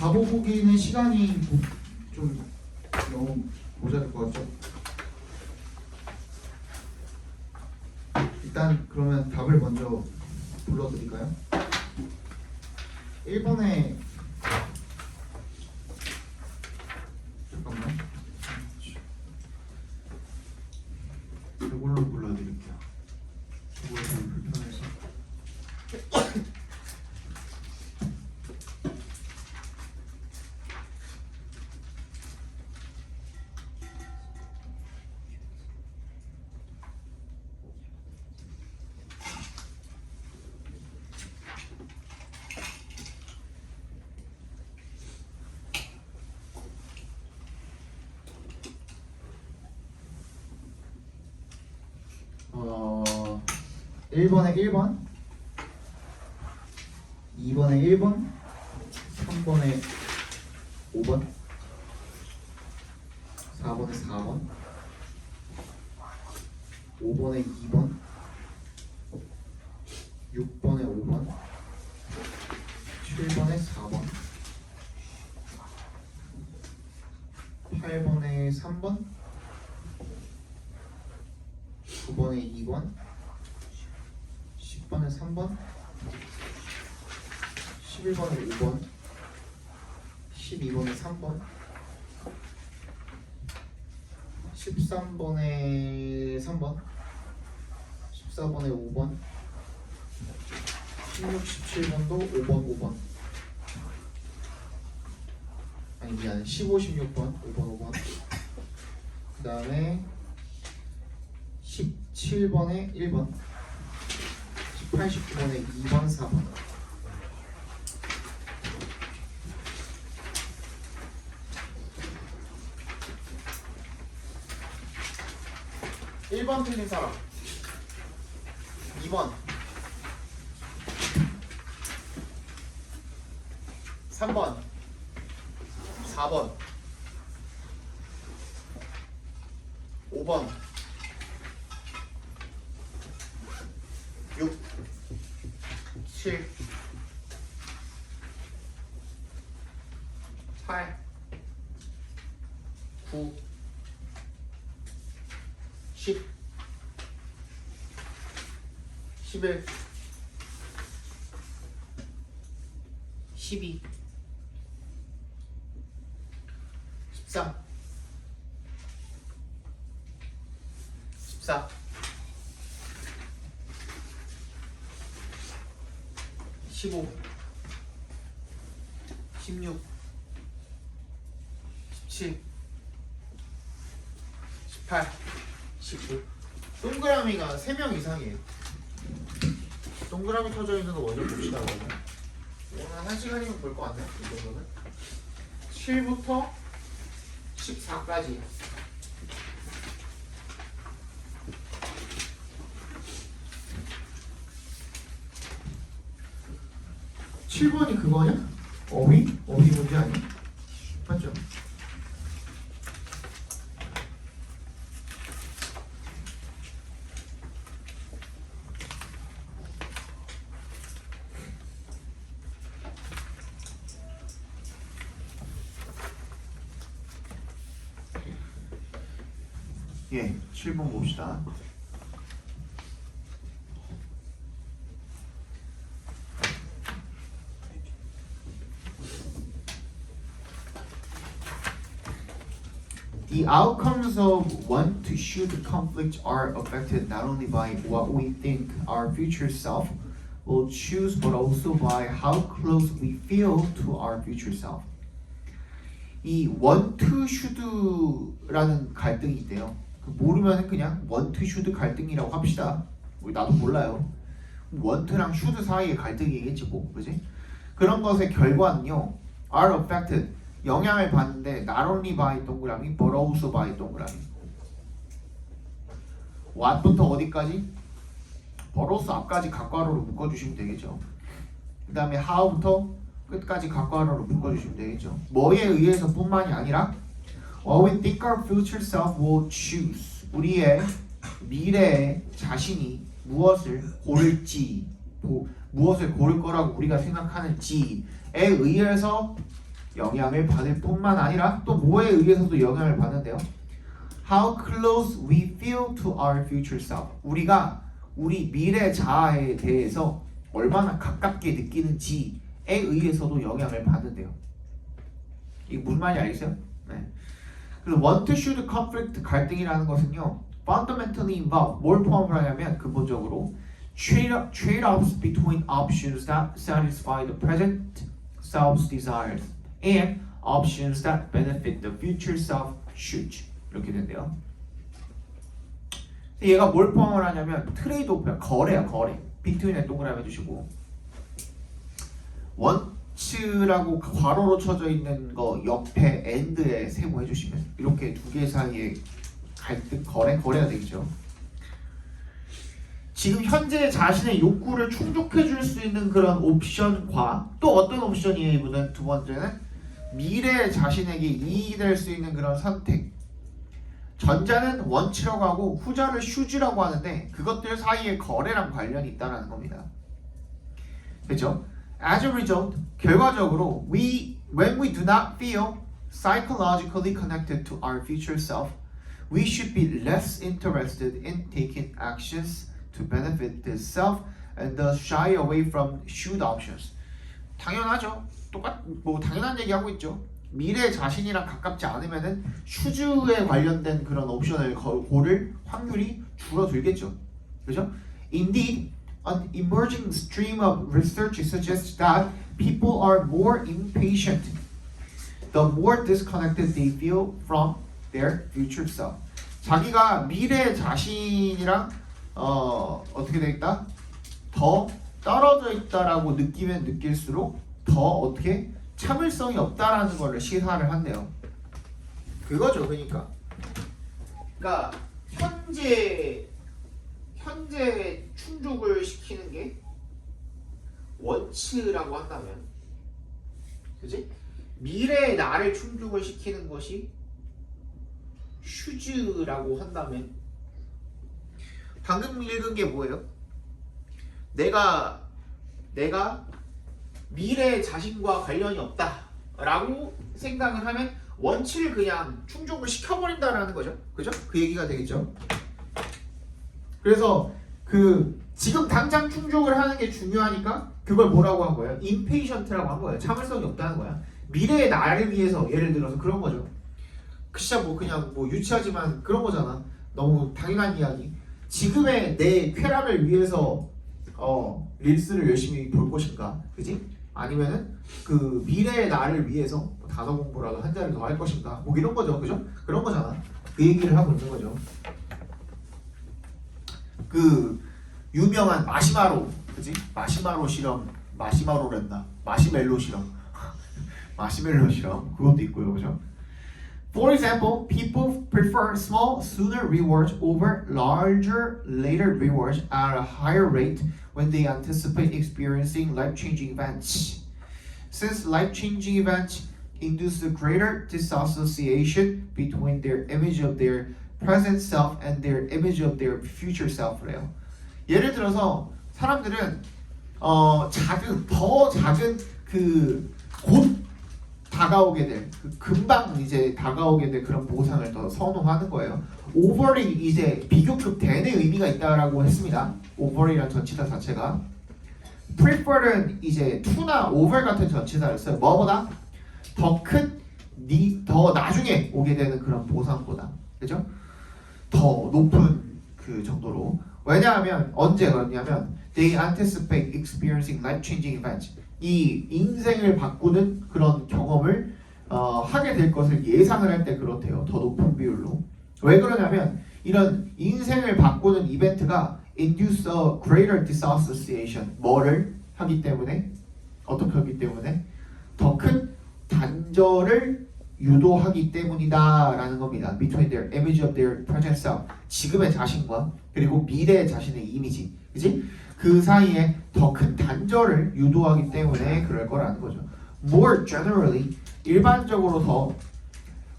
답을 보기는 시간이 좀 너무 모자랄 것 같죠? 일단 그러면 답을 먼저 불러드릴까요? 1번에 잠깐만 이걸로 불러드릴게요. 이거 좀 불편해서. 어 1번에 1번 2번에 1번 3번에 5번 4번에 4번 5번에 2번 6번에 5번 7번에 4번 8번에 3번 9번에 2번 10번에 3번 11번에 5번 12번에 3번 13번에 3번 14번에 5번 16, 17번도 5번 아니 미안해 15, 16번 5번 그 다음에 17번에 1번 18, 19번에 2번, 4번 1번 틀린 사람 2번 3번 4번 5번 6 7 8 9 10 11 12 13 14 15 16 17 18 19 동그라미가 3명 이상이에요. 동그라미 터져 있는 거 먼저 봅시다. 그러면 오늘 1시간이면 볼 거 같네. 이 정도는 7부터 14까지 7번이 그거냐? 어휘? 어휘 문제 아니야? 맞죠? 예, 7번 봅시다. The outcomes of want to should conflict are affected not only by what we think our future self will choose, but also by how close we feel to our future self. 이 want to should라는 갈등이 있대요. 모르면 그냥 want to should 갈등이라고 합시다. 우리 나도 몰라요. want랑 should 사이의 갈등이겠지 뭐, 그지? 그런 것의 결과는요, are affected 영향을 받는데 not only by 동그라미, but also by 동그라미. what부터 어디까지? but also 앞까지 각괄호로 묶어주시면 되겠죠. 그 다음에 how부터 끝까지 각괄호로 묶어주시면 되겠죠. 뭐에 의해서 뿐만이 아니라 what we think our future self will choose. 우리의 미래의 자신이 무엇을 고를지, 무엇을 고를 거라고 우리가 생각하는지에 의해서 영향을 받을 뿐만 아니라 또 뭐에 의해서도 영향을 받는데요. How close we feel to our future self. 우리가 우리 미래 자아에 대해서 얼마나 가깝게 느끼는지에 의해서도 영향을 받는데요. 이게 무슨 말인지 알겠어요? 네. 그래서 want, should, conflict, 갈등이라는 것은요, fundamentally involve, 뭘 포함을 하냐면 근본적으로 trade-offs between options that satisfy the present self's desires and options that benefit the future self should. 이렇게 된대요. 얘가 뭘 포함을 하냐면 트레이드오프야. 거래야, 거래. between에 동그라미 해주시고 want라고 괄호로 쳐져 있는 거 옆에 and에 세모해 주시면 이렇게 두 개 사이에 갈등, 거래가 되겠죠. 지금 현재 자신의 욕구를 충족해 줄 수 있는 그런 옵션과 또 어떤 옵션이에요? 이분은 두 번째는 미래 자신에게 이익이 될 수 있는 그런 선택. 전자는 원치라고 하고 후자를 should라고 하는데 그것들 사이에 거래랑 관련이 있다는 겁니다. 그렇죠? As a result, 결과적으로 when we do not feel psychologically connected to our future self, we should be less interested in taking actions to benefit this self and thus shy away from should options. 당연하죠. 당연한 얘기하고 있죠. 미래 자신이랑 가깝지 않으면은 슈즈에 관련된 그런 옵션을 고를 확률이 줄어들겠죠. 그죠? Indeed, an emerging stream of research suggests that people are more impatient the more disconnected they feel from their future self. 자기가 미래 자신이랑 어떻게 돼 있다? 더 떨어져 있다라고 느끼면 느낄수록 더 어떻게 참을성이 없다라는 걸 시사를 한대요. 그거죠, 그러니까 현재 충족을 시키는 게 원츠라고 한다면, 그지? 미래의 나를 충족을 시키는 것이 슈즈라고 한다면, 방금 읽은 게 뭐예요? 내가 미래 자신과 관련이 없다라고 생각을 하면 원치를 그냥 충족을 시켜버린다라는 거죠. 그죠? 그 얘기가 되겠죠. 그래서 지금 당장 충족을 하는 게 중요하니까 그걸 뭐라고 한 거예요? impatient라고 한 거예요. 참을성이 없다는 거야. 미래의 나를 위해서 예를 들어서 그런 거죠. 진짜 그냥 유치하지만 그런 거잖아. 너무 당연한 이야기. 지금의 내 쾌락을 위해서 릴스를 열심히 볼 것인가, 그지? 아니면은 그 미래의 나를 위해서 단어 공부라도 한 자리 더 할 것인가, 이런 거죠, 그죠? 그런 거잖아. 그 얘기를 하고 있는 거죠. 그 유명한 마시마로, 그지? 마시마로 실험, 마시마로랬나? 마시멜로 실험, 마시멜로 실험 그것도 있고요, 그죠? For example, people prefer small, sooner rewards over larger, later rewards at a higher rate when they anticipate experiencing life-changing events. Since life-changing events induce a greater disassociation between their image of their present self and their image of their future self래요. 예를 들어서 사람들은 더 작은 곧 다가오게 될, 금방 이제 다가오게 될 그런 보상을 더 선호하는 거예요. over이 이제 비교급 대의 의미가 있다라고 했습니다. over이라는 전치사 자체가. prefer는 이제 to나 over 같은 전치사를 써요. 뭐보다? 더 나중에 오게 되는 그런 보상보다, 그죠? 더 높은 그 정도로. 왜냐하면 언제 그러냐면 they anticipate experiencing life-changing events. 이 인생을 바꾸는 그런 경험을 하게 될 것을 예상을 할 때 그렇대요. 더 높은 비율로. 왜 그러냐면 이런 인생을 바꾸는 이벤트가 induce a greater disassociation. 뭐를 하기 때문에? 어떻게 하기 때문에? 더 큰 단절을 유도하기 때문이다라는 겁니다. Between their image of their present self. 지금의 자신과 그리고 미래의 자신의 이미지. 그치? 그 사이에 더 큰 단절을 유도하기 때문에 그럴 거라는 거죠. More generally, 일반적으로 더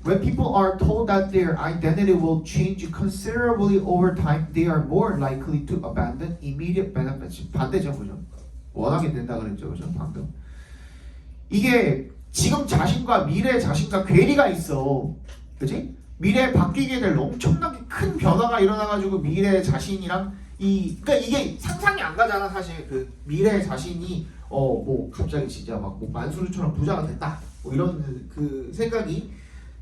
when people are told that their identity will change considerably over time, they are more likely to abandon immediate benefits. 반대죠, 그죠? 원하게 된다 그랬죠, 그죠? 방금. 이게 지금 자신과 미래 자신과 괴리가 있어. 그지? 미래에 바뀌게 될 엄청나게 큰 변화가 일어나가지고 미래 자신이랑 그러니까 이게 상상이 안 가잖아 사실. 그 미래 자신이 뭐 갑자기 진짜 막 뭐 만수르처럼 부자가 됐다 뭐 이런 그 생각이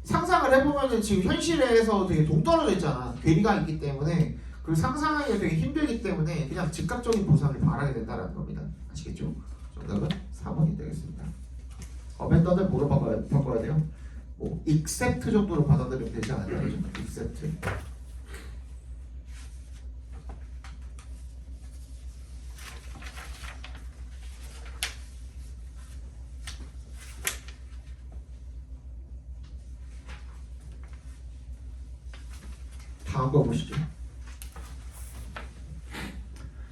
상상을 해보면은 지금 현실에서 되게 동떨어져 있잖아. 괴리가 있기 때문에 그 상상하기가 되게 힘들기 때문에 그냥 즉각적인 보상을 바라게 된다는 겁니다. 아시겠죠? 정답은 4번이 되겠습니다. 메터드 뭐로 바꿔야 돼요? 뭐 accept 정도로 받아들이면 되지 않을까요? 그죠? accept. 다음 거 보시죠.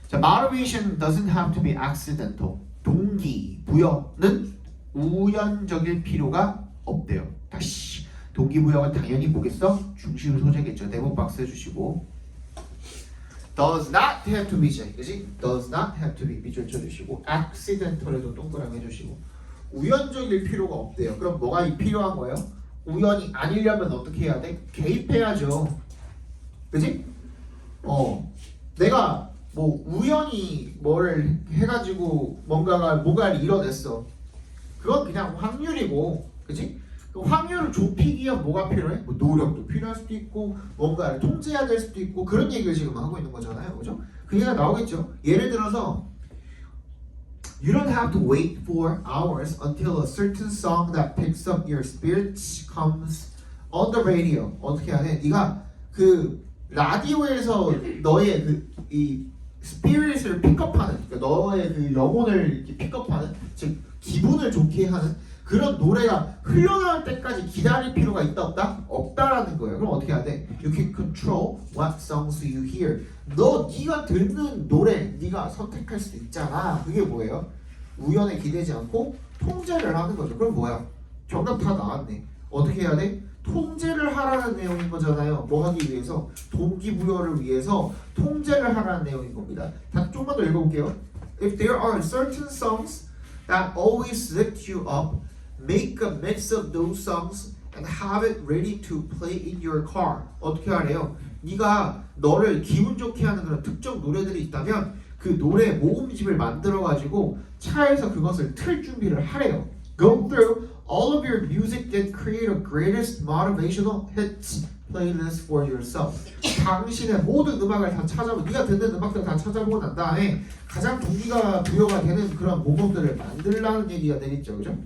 자, motivation doesn't have to be accidental. 동기부여는 우연적일 필요가 없대요. 다시 동기부여가 당연히 뭐겠어? 중심 소재겠죠. 네모 박스 해주시고 does not have to be 그지? does not have to be 밑줄 쳐주시고 accidental에도 동그라미 해주시고 우연적일 필요가 없대요. 그럼 뭐가 필요한 거예요? 우연이 아니려면 어떻게 해야 돼? 개입해야죠. 그지? 내가 뭐 우연히 뭘 해가지고 뭔가를 이뤄냈어. 그건 그냥 확률이고, 그지? 그 확률을 좁히기 위한 뭐가 필요해? 뭐 노력도 필요할 수도 있고, 뭔가를 통제해야 될 수도 있고, 그런 얘기를 지금 하고 있는 거잖아요, 그죠? 그 얘기가 나오겠죠. 예를 들어서, you don't have to wait for hours until a certain song that picks up your spirits comes on the radio. 어떻게 해야 돼? 네가 그 라디오에서 너의 이 스피릿을 픽업하는, 그러니까 너의 그 영혼을 이렇게 픽업하는, 즉 기분을 좋게 하는 그런 노래가 흘러나올 때까지 기다릴 필요가 있다 없다? 없다라는 거예요. 그럼 어떻게 해야 돼? You can control what songs you hear. 네가 듣는 노래 네가 선택할 수 있잖아. 그게 뭐예요? 우연에 기대지 않고 통제를 하는 거죠. 그럼 뭐야? 정답 다 나왔네. 어떻게 해야 돼? 통제를 하라는 내용인 거잖아요. 뭐 하기 위해서? 동기부여를 위해서 통제를 하라는 내용인 겁니다. 다 조금만 더 읽어볼게요. If there are certain songs that always lift you up, make a mix of those songs and have it ready to play in your car. 어떻게 하래요? 네가 너를 기분 좋게 하는 그런 특정 노래들이 있다면 그 노래 모음집을 만들어가지고 차에서 그것을 틀 준비를 하래요. Go through all of your music and create a greatest motivational hits playlist for yourself. 당신의 모든 음악을 다 찾아보고 네가 듣는 음악들 다 찾아보고 난 다음에 가장 동기가 부여가 되는 그런 모범들을 만들라는 얘기가 되겠죠, 그죠?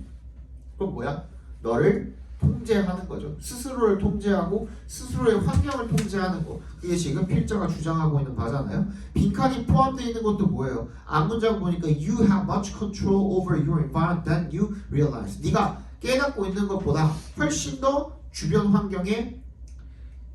그럼 뭐야? 너를 통제하는 거죠. 스스로를 통제하고 스스로의 환경을 통제하는 거. 그게 지금 필자가 주장하고 있는 바잖아요. 빈칸이 포함되어 있는 것도 뭐예요? 앞문장 보니까 you have much control over your environment than you realize. 네가 깨닫고 있는 것보다 훨씬 더 주변 환경에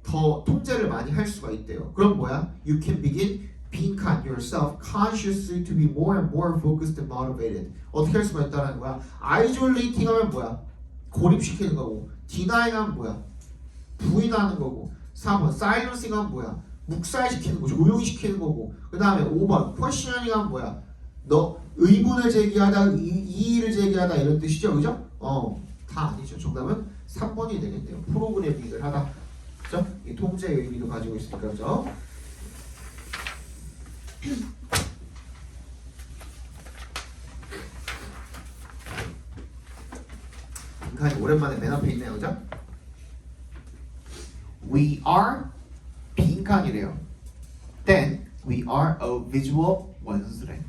더 통제를 많이 할 수가 있대요. 그럼 뭐야? You can begin 빈칸 yourself consciously to be more and more focused and motivated. 어떻게 할 수가 있다는 거야? isolating 하면 뭐야? 고립시키는 거고, denying 하면 뭐야? 부인하는 거고, 4번 silencing 하면 뭐야? 묵살시키는 거고, 조용히 시키는 거고, 그 다음에 5번 questioning 하면 뭐야? 너 의문을 제기하다, 이의를 제기하다 이런 뜻이죠, 그죠? 다 아니죠. 정답은 3번이 되겠네요. 프로그래밍을 하다, 그죠? 이 통제의 의미도 가지고 있으니까, 그죠? 빈칸이 오랜만에 맨 앞에 있네요, 그죠? We are 빈칸이래요. Then we are a visual ones래.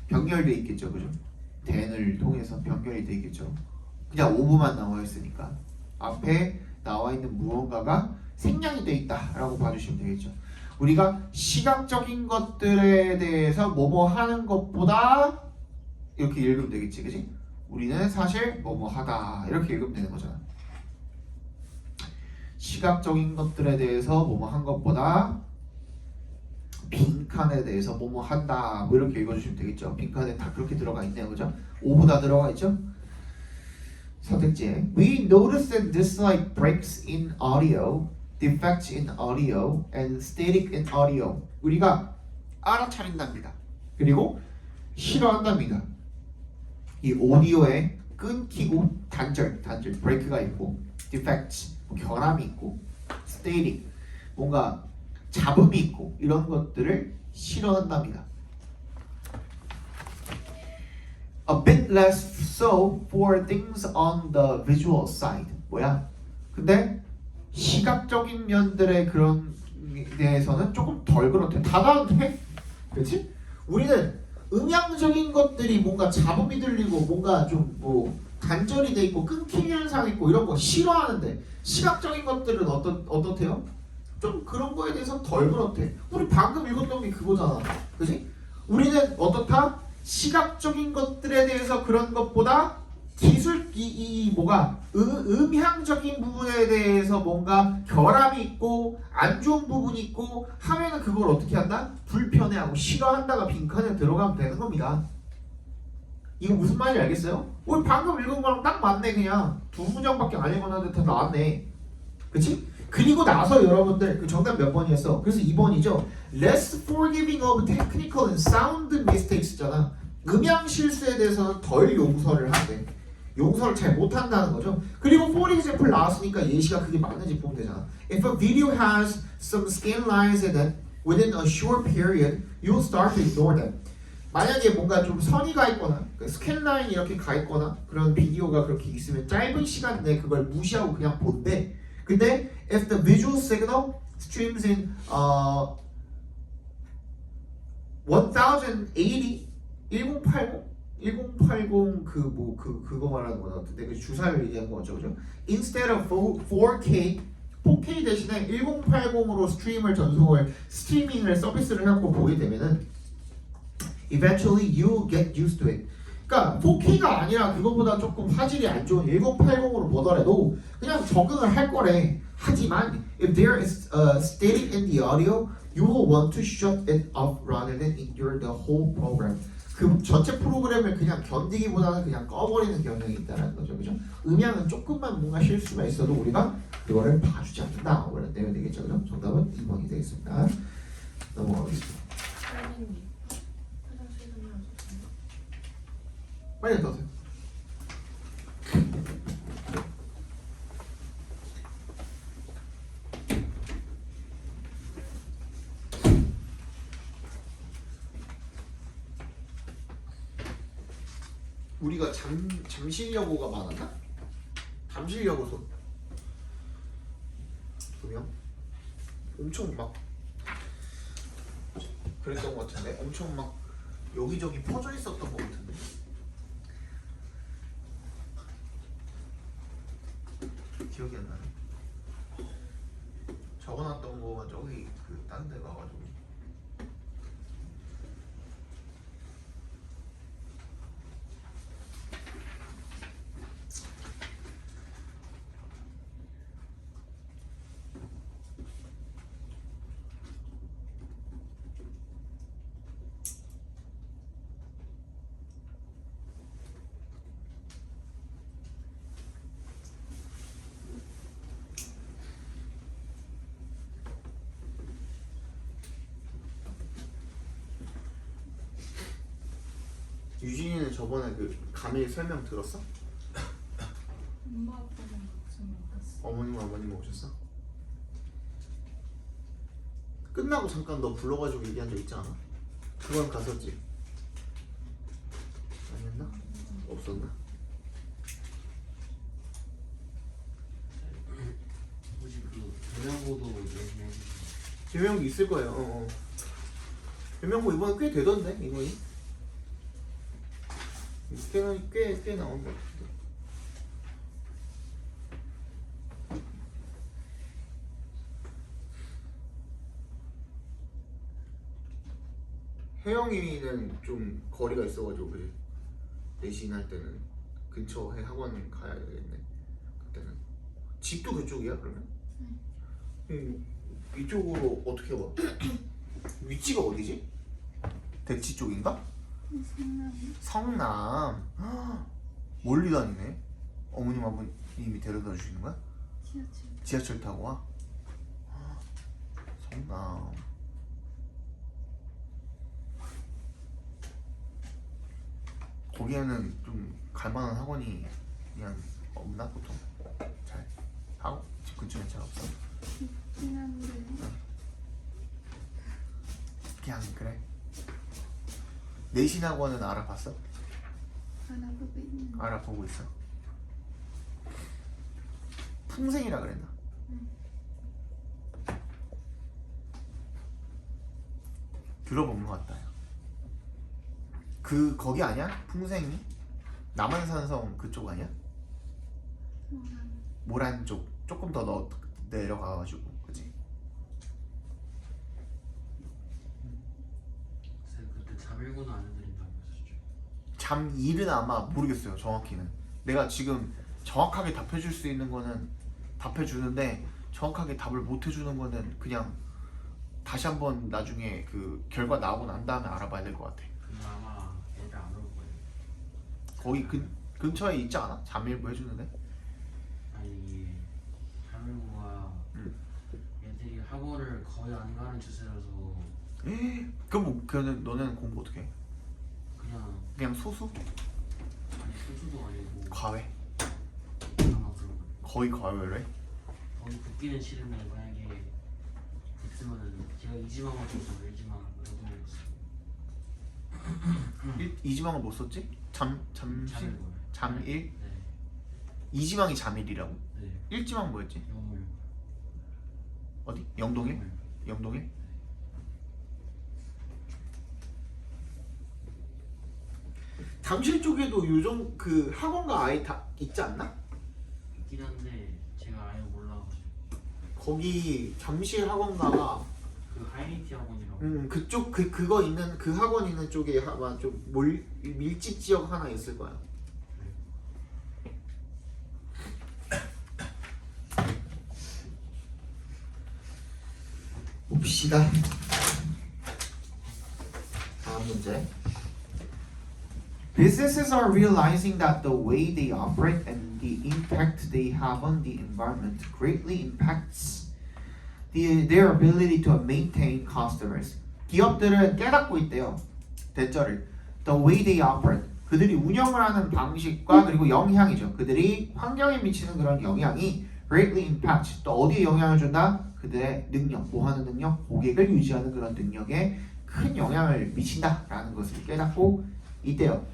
병렬돼 있겠죠, 그죠? then을 통해서 병렬이 돼 있겠죠. 그냥 오브만 나와 있으니까 앞에 나와 있는 무언가가 생략이 돼 있다라고 봐주시면 되겠죠. 우리가 시각적인 것들에 대해서 뭐뭐 하는 것보다 이렇게 읽으면 되겠지, 그지? 우리는 사실 뭐뭐 하다 이렇게 읽으면 되는 거잖아. 시각적인 것들에 대해서 뭐뭐 한 것보다 빈칸에 대해서 뭐뭐 한다 뭐 이렇게 읽어주시면 되겠죠. 빈칸에 다 그렇게 들어가 있네요, 그죠? 5부 다 들어가 있죠? 선택지에 We notice and dislike breaks in audio, defects in audio, and static in audio. 우리가 알아차린답니다. 그리고 싫어한답니다. 이 오디오에 끊기고 단절 브레이크가 있고 defects 결함이 있고 static 뭔가 잡음이 있고 이런 것들을 싫어한답니다. A bit less so for things on the visual side. 뭐야? 근데 시각적인 면들의 그런 대해서는 조금 덜 그렇대. 다다한테, 그렇지? 우리는 음향적인 것들이 뭔가 잡음이 들리고 뭔가 좀 뭐 단절이 돼 있고 끊기는 현상이 있고 이런 거 싫어하는데 시각적인 것들은 어떻대요? 좀 그런 거에 대해서 덜 그렇대. 우리 방금 읽었던 게 그거잖아, 그렇지? 우리는 어떻다? 시각적인 것들에 대해서 그런 것보다 기술 뭐가 음향적인 부분에 대해서 뭔가 결함이 있고 안 좋은 부분이 있고 하면은 그걸 어떻게 한다? 불편해하고 싫어한다가 빈칸에 들어가면 되는 겁니다. 이거 무슨 말인지 알겠어요? 우리 방금 읽은 거랑 딱 맞네. 그냥 두 문장밖에 안 읽었는데 다 나왔네. 그치? 그리고 나서 여러분들 그 정답 몇 번이었어? 그래서 2번이죠. Less forgiving of technical and sound mistakes잖아. 음향 실수에 대해서는 덜 용서를 한대. 용서를 잘 못한다는 거죠. 그리고 for example 나왔으니까 예시가 그게 맞는지 보면 되잖아. If a video has some scan lines in it within a short period, you'll start to ignore them. 만약에 뭔가 좀 선이 가 있거나 스캔 라인이 이렇게 가 있거나 그런 비디오가 그렇게 있으면 짧은 시간 내에 그걸 무시하고 그냥 본대. 근데 if the visual signal streams in 1080 그거 말하는 거 같은데 그 주사를 얘기한 거죠, 그죠? Instead of 4K 대신에 1080으로 스트리밍을 서비스를 해갖고 보게 되면은 eventually you'll get used to it. 그러니까 4K가 아니라 그거보다 조금 화질이 안 좋은 1080으로 보더라도 그냥 적응을 할 거래. 하지만 if there is static in the audio, you will want to shut it off rather than endure the whole program. 그 전체 프로그램을 그냥 견디기보다는 그냥 꺼버리는 경향이 있다는 거죠, 그죠? 음향은 조금만 뭔가 실수가 있어도 우리가 그거를 봐주지 않는다. 그런 내용이 되겠죠, 그죠? 정답은 2번이 되겠습니다. 넘어가겠습니다. 선생님, 화장실 좀 하셨어요? 빨리 갔다 오세요. 우리가 잠실여고가 많았나? 잠실여고서 두 엄청 막 그랬던 것 같은데 엄청 막 여기저기 퍼져 있었던 것 같은데 기억이 안 나네. 적어놨던 거가 저기 그 딴 데 가가지고 유진이는 저번에 그 감일 설명 들었어? 엄마 아빠랑 같이 먹었어. 어머님 오셨어? 끝나고 잠깐 너 불러가지고 얘기한 적 있지 않아? 그건 갔었지? 아니었나? 없었나? 혹시 그 대명고도 얘기해 대명고 있을 거예요. 대명고 이번에 꽤 되던데 인원이? 꽤 나온 것 같은데. 혜영이는 좀 거리가 있어가지고 그래. 내신할 때는 근처에 학원 가야 되겠네. 그때는 집도 그쪽이야 그러면? 이쪽으로 어떻게 와? 위치가 어디지? 대치 쪽인가? 성남. 멀리 다니네. 어머님 아버님이 데려다 주시는 거야? 지하철 타고 와? 성남. 거기에는 좀 갈만한 학원이 그냥 없나 보통? 잘 하고 집 근처에 잘 없어? 있긴 한데 그냥 그래. 내신 학원은 알아봤어? 알아보고 있는. 알아보고 있어. 풍생이라 그랬나? 들어본 것 같다. 그 거기 아니야? 풍생이? 남한산성 그쪽 아니야? 모란 쪽 조금 더 내려가가지고 그치? 쌤 그때 잠일고는 안 해드린다고 했었죠. 잠일은 아마 모르겠어요 정확히는. 내가 지금 정확하게 답해줄 수 있는 거는 답해주는데 정확하게 답을 못 해주는 거는 그냥 다시 한번 나중에 그 결과 나오고 난 다음에 알아봐야 될 것 같아. 근데 아마 애들 안 올 거예요. 거기 근처에 있지 않아? 잠일부 해주는데? 아니 이게 잠일고가 애들이 학원을 거의 안 가는 추세라서 그럼 뭐 너는 공부 어떻게 해? 그냥 소수? 아니 소수도 아니고 과외? 아마 그런 거. 거의 과외를 해? 거기 붙기는 싫으면 만약에 붙으면은 제가 이지망을 줬어요. 이지망 여동을 줬어요. 이지망을 못 썼지? 잠일고요. 잠일? 네. 이지망이 잠일이라고? 네. 일지망 뭐였지? 영물. 어디? 영동일? 영동일? 잠실 쪽에도 요즘 그 학원가 아예 다 있지 않나? 있긴 한데 제가 아예 몰라가지고 거기 잠실 학원가가 그 하이니티 학원이라고. 그쪽 그거 있는 그 학원 있는 쪽에 아마 좀 밀집 지역 하나 있을 거야. 봅시다. 다음 문제. Businesses are realizing that the way they operate and the impact they have on the environment greatly impacts their ability to maintain customers. 기업들은 깨닫고 있대요. 대절을. The way they operate. 그들이 운영을 하는 방식과 그리고 영향이죠. 그들이 환경에 미치는 그런 영향이 greatly impact. 또 어디에 영향을 준다? 그들의 능력, 뭐 하는 능력? 고객을 유지하는 그런 능력에 큰 영향을 미친다라는 것을 깨닫고 있대요.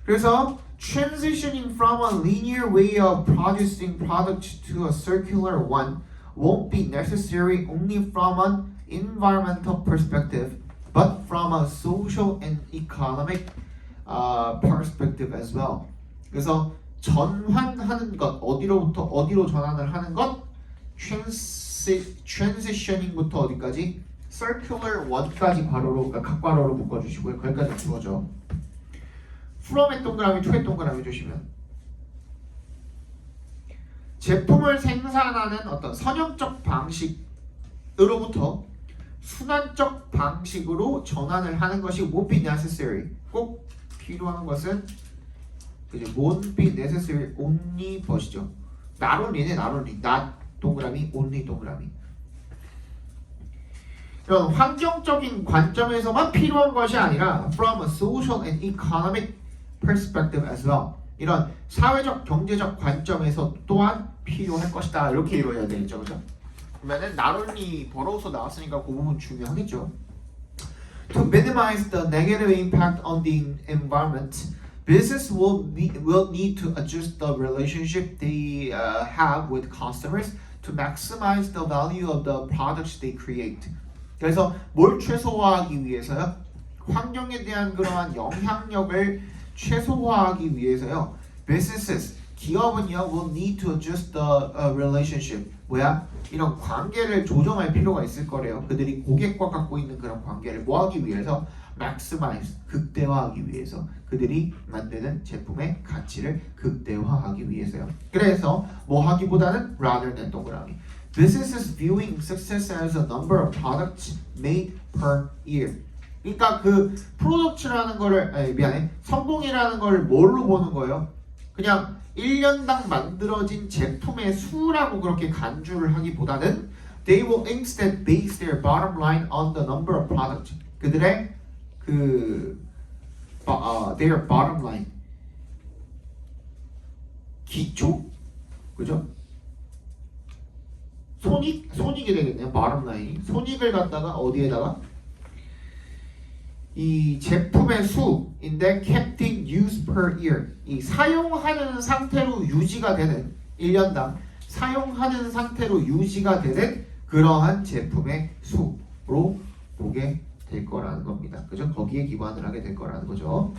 그래서 transitioning from a linear way of producing products to a circular one won't be necessary only from an environmental perspective, but from a social and economic perspective as well. 그래서 전환하는 것, 어디로부터 어디로 전환을 하는 것, transitioning부터 어디까지? circular one까지 괄호로, 그러니까 각괄호로 묶어주시고요. 거기까지 주어져. from의 동그라미, to의 동그라미 주시면 제품을 생산하는 어떤 선형적 방식으로부터 순환적 방식으로 전환을 하는 것이 won't be necessary. 꼭 필요한 것은 그죠? won't be necessary only 것이죠. not only네, not only. not 동그라미, only 동그라미. 이런 환경적인 관점에서만 필요한 것이 아니라 from a social and economic perspective as well. 이런 사회적, 경제적 관점에서 또한 필요할 것이다. 이렇게 이루어야 되겠죠, 그죠? 그러면은 not only 벌어서 나왔으니까 그 부분 중요하겠죠. To minimize the negative impact on the environment, business will need to adjust the relationship they have with customers to maximize the value of the products they create. 그래서 뭘 최소화하기 위해서요? 환경에 대한 그러한 영향력을 최소화하기 위해서요. Businesses, 기업은요, will need to adjust the relationship. 뭐야? 이런 관계를 조정할 필요가 있을 거래요. 그들이 고객과 갖고 있는 그런 관계를 뭐 하기 위해서? maximize, 극대화하기 위해서. 그들이 만드는 제품의 가치를 극대화하기 위해서요. 그래서 뭐 하기보다는 rather than 동그라미. Businesses viewing success as a number of products made per year. 그러니까 그 프로덕트라는 거를 성공이라는 걸 뭘로 보는 거예요? 그냥 1년당 만들어진 제품의 수라고 그렇게 간주를 하기보다는 they will instead base their bottom line on the number of products. 그들의 그 their bottom line. 기초? 그죠? 손익이 되겠네요. bottom line. 손익을 갖다가 어디에다가? 이 제품의 수인데 kept in use per year. 이 사용하는 상태로 유지가 되는 1년당 사용하는 상태로 유지가 되는 그러한 제품의 수로 보게 될 거라는 겁니다. 그죠? 거기에 기반을 하게 될 거라는 거죠.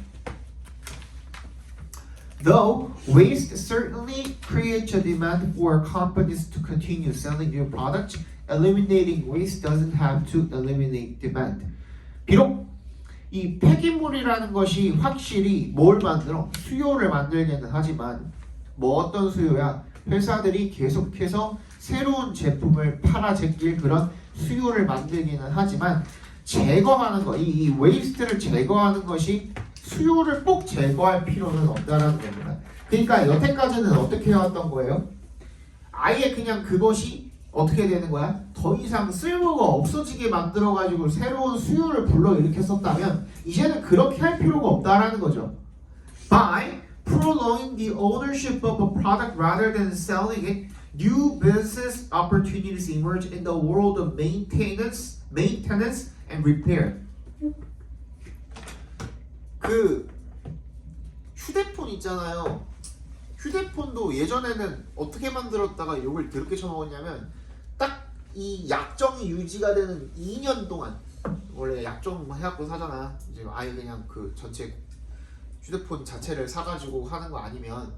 Though waste certainly creates a demand for companies to continue selling new products, eliminating waste doesn't have to eliminate demand. 비록 이 폐기물이라는 것이 확실히 뭘 만들어? 수요를 만들기는 하지만 뭐 어떤 수요야? 회사들이 계속해서 새로운 제품을 팔아 제낄 그런 수요를 만들기는 하지만 제거하는 거, 이 웨이스트를 제거하는 것이 수요를 꼭 제거할 필요는 없다라는 겁니다. 그러니까 여태까지는 어떻게 해왔던 거예요? 아예 그냥 그것이 어떻게 되는 거야? 더 이상 쓸모가 없어지게 만들어가지고 새로운 수요를 불러일으켰었다면 이제는 그렇게 할 필요가 없다라는 거죠. By prolonging the ownership of a product rather than selling it, new business opportunities emerge in the world of maintenance and repair. 그 휴대폰 있잖아요. 휴대폰도 예전에는 어떻게 만들었다가 욕을 더럽게 쳐먹었냐면 딱 이 약정이 유지가 되는 2년 동안 원래 약정 해갖고 사잖아. 이제 아예 그냥 그 전체 휴대폰 자체를 사가지고 하는 거 아니면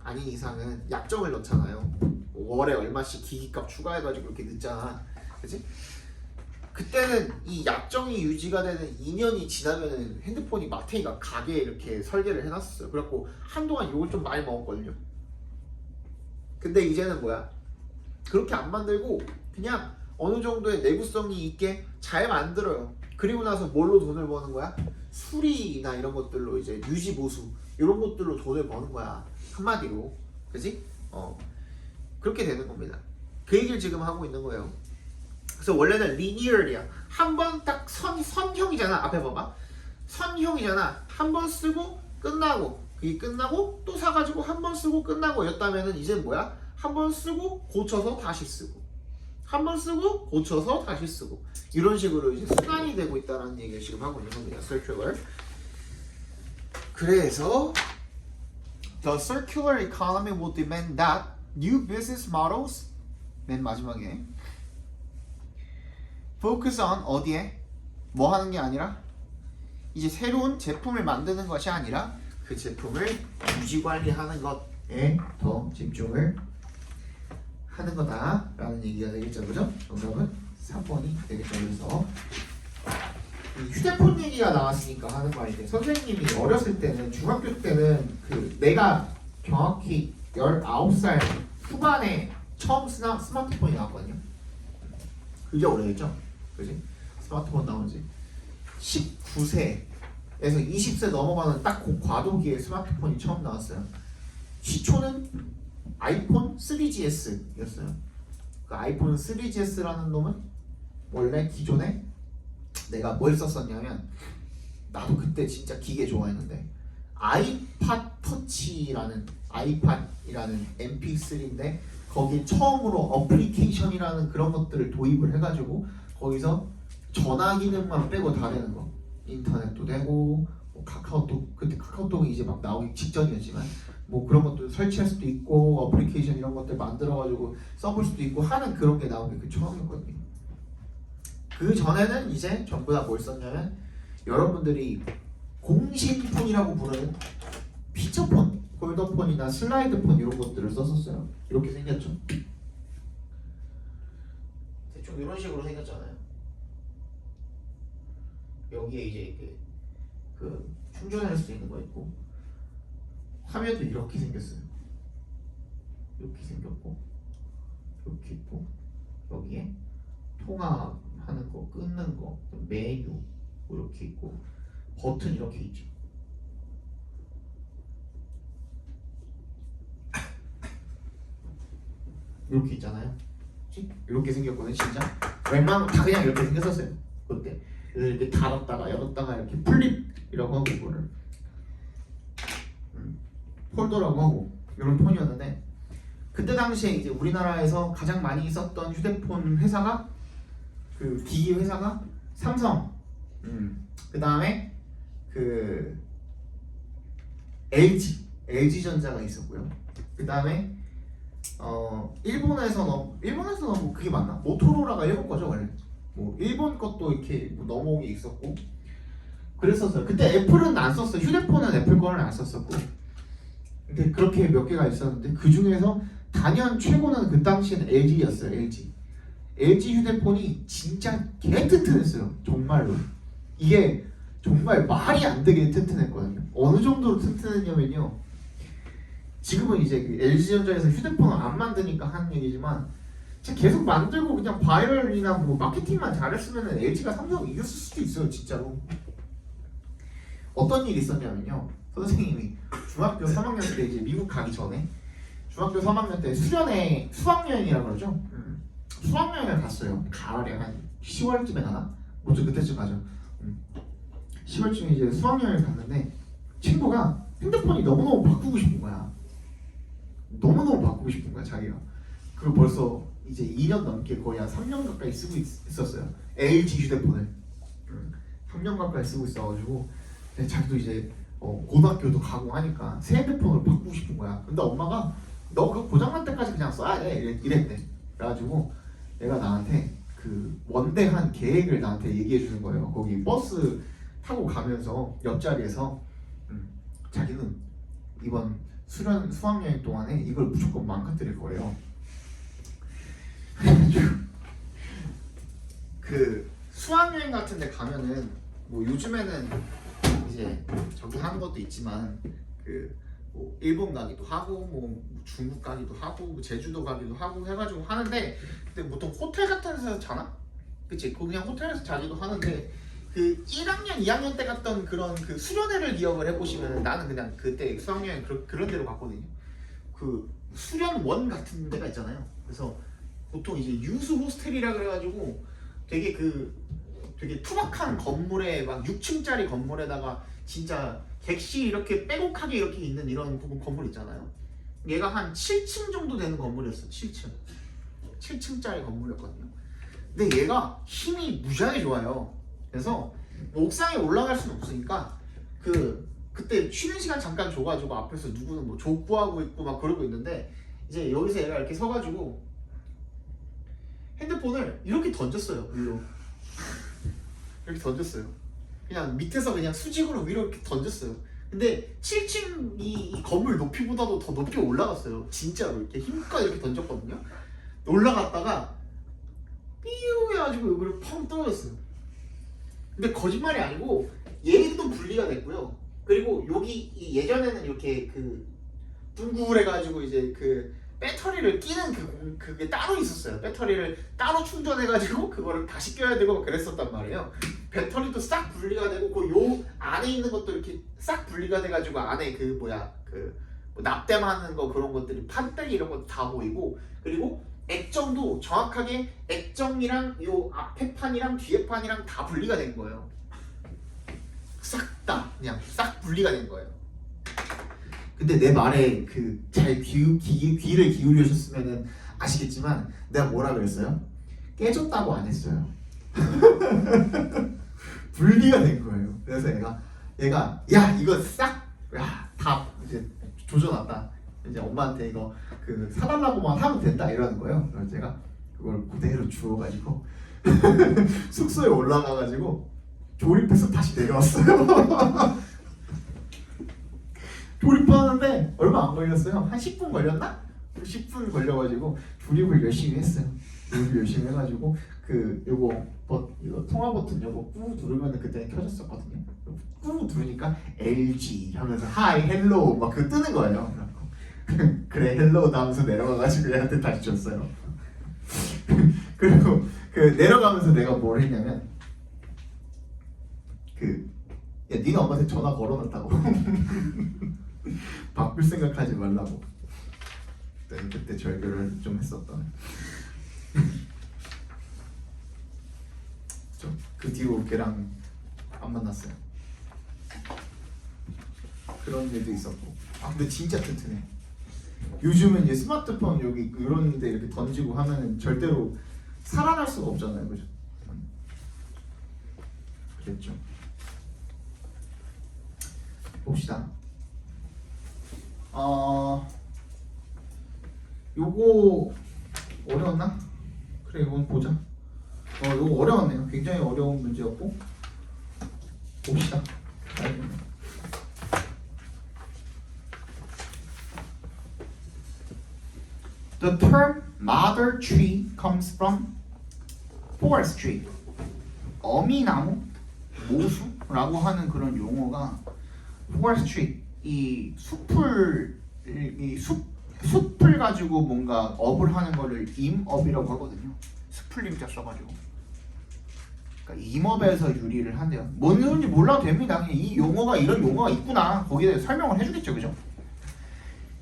아닌 이상은 약정을 넣잖아요. 월에 얼마씩 기기값 추가해가지고 이렇게 넣잖아. 그치? 그때는 이 약정이 유지가 되는 2년이 지나면은 핸드폰이 마테이가 가게에 이렇게 설계를 해놨었어요. 그래갖고 한동안 욕을 좀 많이 먹었거든요. 근데 이제는 뭐야? 그렇게 안 만들고 그냥 어느 정도의 내구성이 있게 잘 만들어요. 그리고 나서 뭘로 돈을 버는 거야? 수리나 이런 것들로 이제 유지 보수 이런 것들로 돈을 버는 거야. 한마디로, 그지? 그렇게 되는 겁니다. 그 얘기를 지금 하고 있는 거예요. 그래서 원래는 linear이야. 한 번 딱 선형이잖아. 앞에 봐봐. 선형이잖아. 한 번 쓰고 끝나고 그게 끝나고 또 사가지고 한 번 쓰고 끝나고 였다면은 이제 뭐야? 한 번 쓰고 고쳐서 다시 쓰고 한 번 쓰고 고쳐서 다시 쓰고 이런 식으로 이제 습관이 되고 있다는 얘기를 지금 하고 있는 겁니다. circular. 그래서 the circular economy will demand that new business models 맨 마지막에 focus on 어디에? 뭐 하는 게 아니라 이제 새로운 제품을 만드는 것이 아니라 그 제품을 유지 관리하는 것에 더 집중을 하는 거다라는 얘기가 되겠죠, 그죠? 정답은 3번이 되겠죠. 그래서 이 휴대폰 얘기가 나왔으니까 하는 말인데 선생님이 어렸을 때는 중학교 때는 그 내가 정확히 19살 후반에 처음 스마트폰이 나왔거든요. 그게 오래됐죠? 그지? 스마트폰 나온 지 19세에서 20세 넘어가는 딱 그 과도기에 스마트폰이 처음 나왔어요. 시초는 아이폰 3GS였어요. 그 아이폰 3GS라는 놈은 원래 기존에 내가 뭘 썼었냐면 나도 그때 진짜 기계 좋아했는데 아이팟 터치라는 아이팟이라는 MP3인데 거기 처음으로 어플리케이션이라는 그런 것들을 도입을 해가지고 거기서 전화 기능만 빼고 다 되는 거 인터넷도 되고 뭐 카카오톡 그때 카카오톡이 이제 막 나오기 직전이었지만 뭐 그런 것도 설치할 수도 있고 어플리케이션 이런 것들 만들어가지고 써볼 수도 있고 하는 그런 게 나온 게 그 처음이었거든요. 그 전에는 이제 전부 다 뭘 썼냐면 여러분들이 공신폰이라고 부르는 피처폰, 폴더폰이나 슬라이드폰 이런 것들을 썼었어요. 이렇게 생겼죠. 대충 이런 식으로 생겼잖아요. 여기에 이제 그 충전할 수 있는 거 있고 화면도 이렇게 생겼어요. 이렇게 생겼고 이렇게 있고 여기에 통화하는 거, 끊는 거, 메뉴 이렇게 있고 버튼 이렇게 있죠. 이렇게 있잖아요. 이렇게 생겼거든 진짜. 웬만하면 다 그냥 이렇게 생겼었어요 그때. 그래서 이렇게 닫았다가 열었다가 이렇게 플립이라고 하고 이거를 폴더라고 하고 이런 폰이었는데 그때 당시에 이제 우리나라에서 가장 많이 썼던 휴대폰 회사가 그 기기 회사가 삼성, 그 다음에 그 LG전자가 있었고요. 그 다음에 일본에서는 뭐 그게 맞나? 모토로라가 일본 거죠 원래. 뭐 일본 것도 이렇게 뭐 넘어온 게 있었고 그랬었어요. 그때 애플은 안 썼어요. 휴대폰은 애플 거는 안 썼었고. 근데 그렇게 몇 개가 있었는데 그 중에서 단연 최고는 그 당시에는 LG였어요. LG 휴대폰이 진짜 개 튼튼했어요. 정말로. 이게 정말 말이 안 되게 튼튼했거든요. 어느 정도로 튼튼했냐면요. 지금은 이제 그 LG전자에서 휴대폰을 안 만드니까 하는 얘기지만 진짜 계속 만들고 그냥 바이럴이나 뭐 마케팅만 잘했으면 LG가 삼성을 이겼을 수도 있어요. 진짜로. 어떤 일이 있었냐면요. 선생님이 중학교 3학년 때 이제 미국 가기 전에 중학교 3학년 때 수련회 수학여행이라고 그러죠. 수학여행을 갔어요. 가을에 한 10월쯤에 가나? 뭐죠 그때쯤 가죠. 10월쯤에 이제 수학여행을 갔는데 친구가 핸드폰이 너무너무 바꾸고 싶은 거야. 너무너무 바꾸고 싶은 거야 자기가. 그걸 벌써 이제 2년 넘게 거의 한 3년 가까이 쓰고 있었어요. LG 휴대폰을 3년 가까이 쓰고 있어가지고 근데 자기도 이제 고등학교도 가고 하니까 새 핸드폰을 바꾸고 싶은 거야. 근데 엄마가 너 그 고장날 때까지 그냥 써야 돼 이랬대. 그래가지고 얘가 나한테 그 원대한 계획을 나한테 얘기해 주는 거예요. 거기 버스 타고 가면서 옆자리에서 자기는 이번 수학여행 동안에 이걸 무조건 망가뜨릴 거예요. 그 수학여행 같은 데 가면은 뭐 요즘에는 이제 저기 하는 것도 있지만 그 뭐 일본 가기도 하고 뭐 중국 가기도 하고 뭐 제주도 가기도 하고 해가지고 하는데 근데 보통 호텔 같은 데서 자나? 그치? 그냥 호텔에서 자기도 하는데 그 1학년, 2학년 때 갔던 그런 그 수련회를 기억을 해보시면 나는 그냥 그때 수학여행 그런 데로 갔거든요. 그 수련원 같은 데가 있잖아요. 그래서 보통 이제 유수 호스텔이라 그래가지고 되게 되게 투박한 건물에 막 6층짜리 건물에다가 진짜 객실 이렇게 빼곡하게 이렇게 있는 이런 건물 있잖아요. 얘가 한 7층 정도 되는 건물이었어. 7층짜리 건물이었거든요. 근데 얘가 힘이 무지하게 좋아요. 그래서 옥상에 올라갈 수는 없으니까 그때 쉬는 시간 잠깐 줘가지고 앞에서 누구는 뭐 족구하고 있고 막 그러고 있는데 이제 여기서 얘가 이렇게 서가지고 핸드폰을 이렇게 던졌어요. 위로 이렇게 던졌어요. 그냥 밑에서 그냥 수직으로 위로 이렇게 던졌어요. 근데 7층 이 건물 높이보다도 더 높게 올라갔어요. 진짜로 이렇게 힘껏 이렇게 던졌거든요. 올라갔다가 삐우 해가지고 여기로 펑 떨어졌어요. 근데 거짓말이 아니고 얘도 분리가 됐고요. 그리고 여기 예전에는 이렇게 그 둥글해가지고 이제 그 배터리를 끼는 그게 따로 있었어요. 배터리를 따로 충전해가지고 그거를 다시 껴야 되고 그랬었단 말이에요. 배터리도 싹 분리가 되고 그 요 안에 있는 것도 이렇게 싹 분리가 돼가지고 안에 그 뭐야 뭐 납땜하는 거 그런 것들이 판때기 이런 것도 다 보이고 그리고 액정도 정확하게 액정이랑 요 앞에 판이랑 뒤에 판이랑 다 분리가 된 거예요. 싹 다 그냥 싹 분리가 된 거예요. 근데 내 말에 그 잘 귀를 기울이셨으면은 아시겠지만 내가 뭐라 그랬어요? 깨졌다고 안 했어요. 분리가 된 거예요. 그래서 얘가 야 이거 싹 다 이제 조져놨다. 이제 엄마한테 이거 그 사달라고만 하면 된다 이러는 거예요. 그래서 제가 그걸 그대로 주워가지고 숙소에 올라가가지고 조립해서 다시 내려왔어요. 조립하는데 얼마 안 걸렸어요. 한 10분 걸렸나? 10분 걸려가지고 조립을 열심히 했어요. 조립을 열심히 해가지고 이거 통화 버튼 요거 꾹 누르면 그때 켜졌었거든요. 꾹 누르니까 LG 하면서 하이 헬로우 막 그거 뜨는 거예요. 그래 헬로우 하면서 내려가가지고 얘한테 다시 줬어요. 그리고 내려가면서 내가 뭘 했냐면 야 니네 엄마한테 전화 걸어놨다고. 바꿀 생각하지 말라고. 그때 절교를 좀 했었던. 그 뒤로 걔랑 안 만났어요. 그런 일도 있었고. 아 근데 진짜 튼튼해. 요즘은 이제 스마트폰 여기 이런 데 이렇게 던지고 하면은 절대로 살아날 수가 없잖아요, 그죠? 그랬죠. 봅시다. 요거 어려웠나? 그래 이건 보자. 요거 어려웠네요. 굉장히 어려운 문제였고 봅시다. The term mother tree comes from forestry. 어미나무, 모수라고 하는 그런 용어가 forestry, 이 숲을 가지고 뭔가 업을 하는 거를 임업이라고 하거든요. 숲을 임자 써가지고. 그러니까 임업에서 유리를 한대요. 뭔 소리인지 몰라도 됩니다. 그냥 이 용어가 이런 용어가 있구나. 거기에 대해 설명을 해주겠죠, 그죠?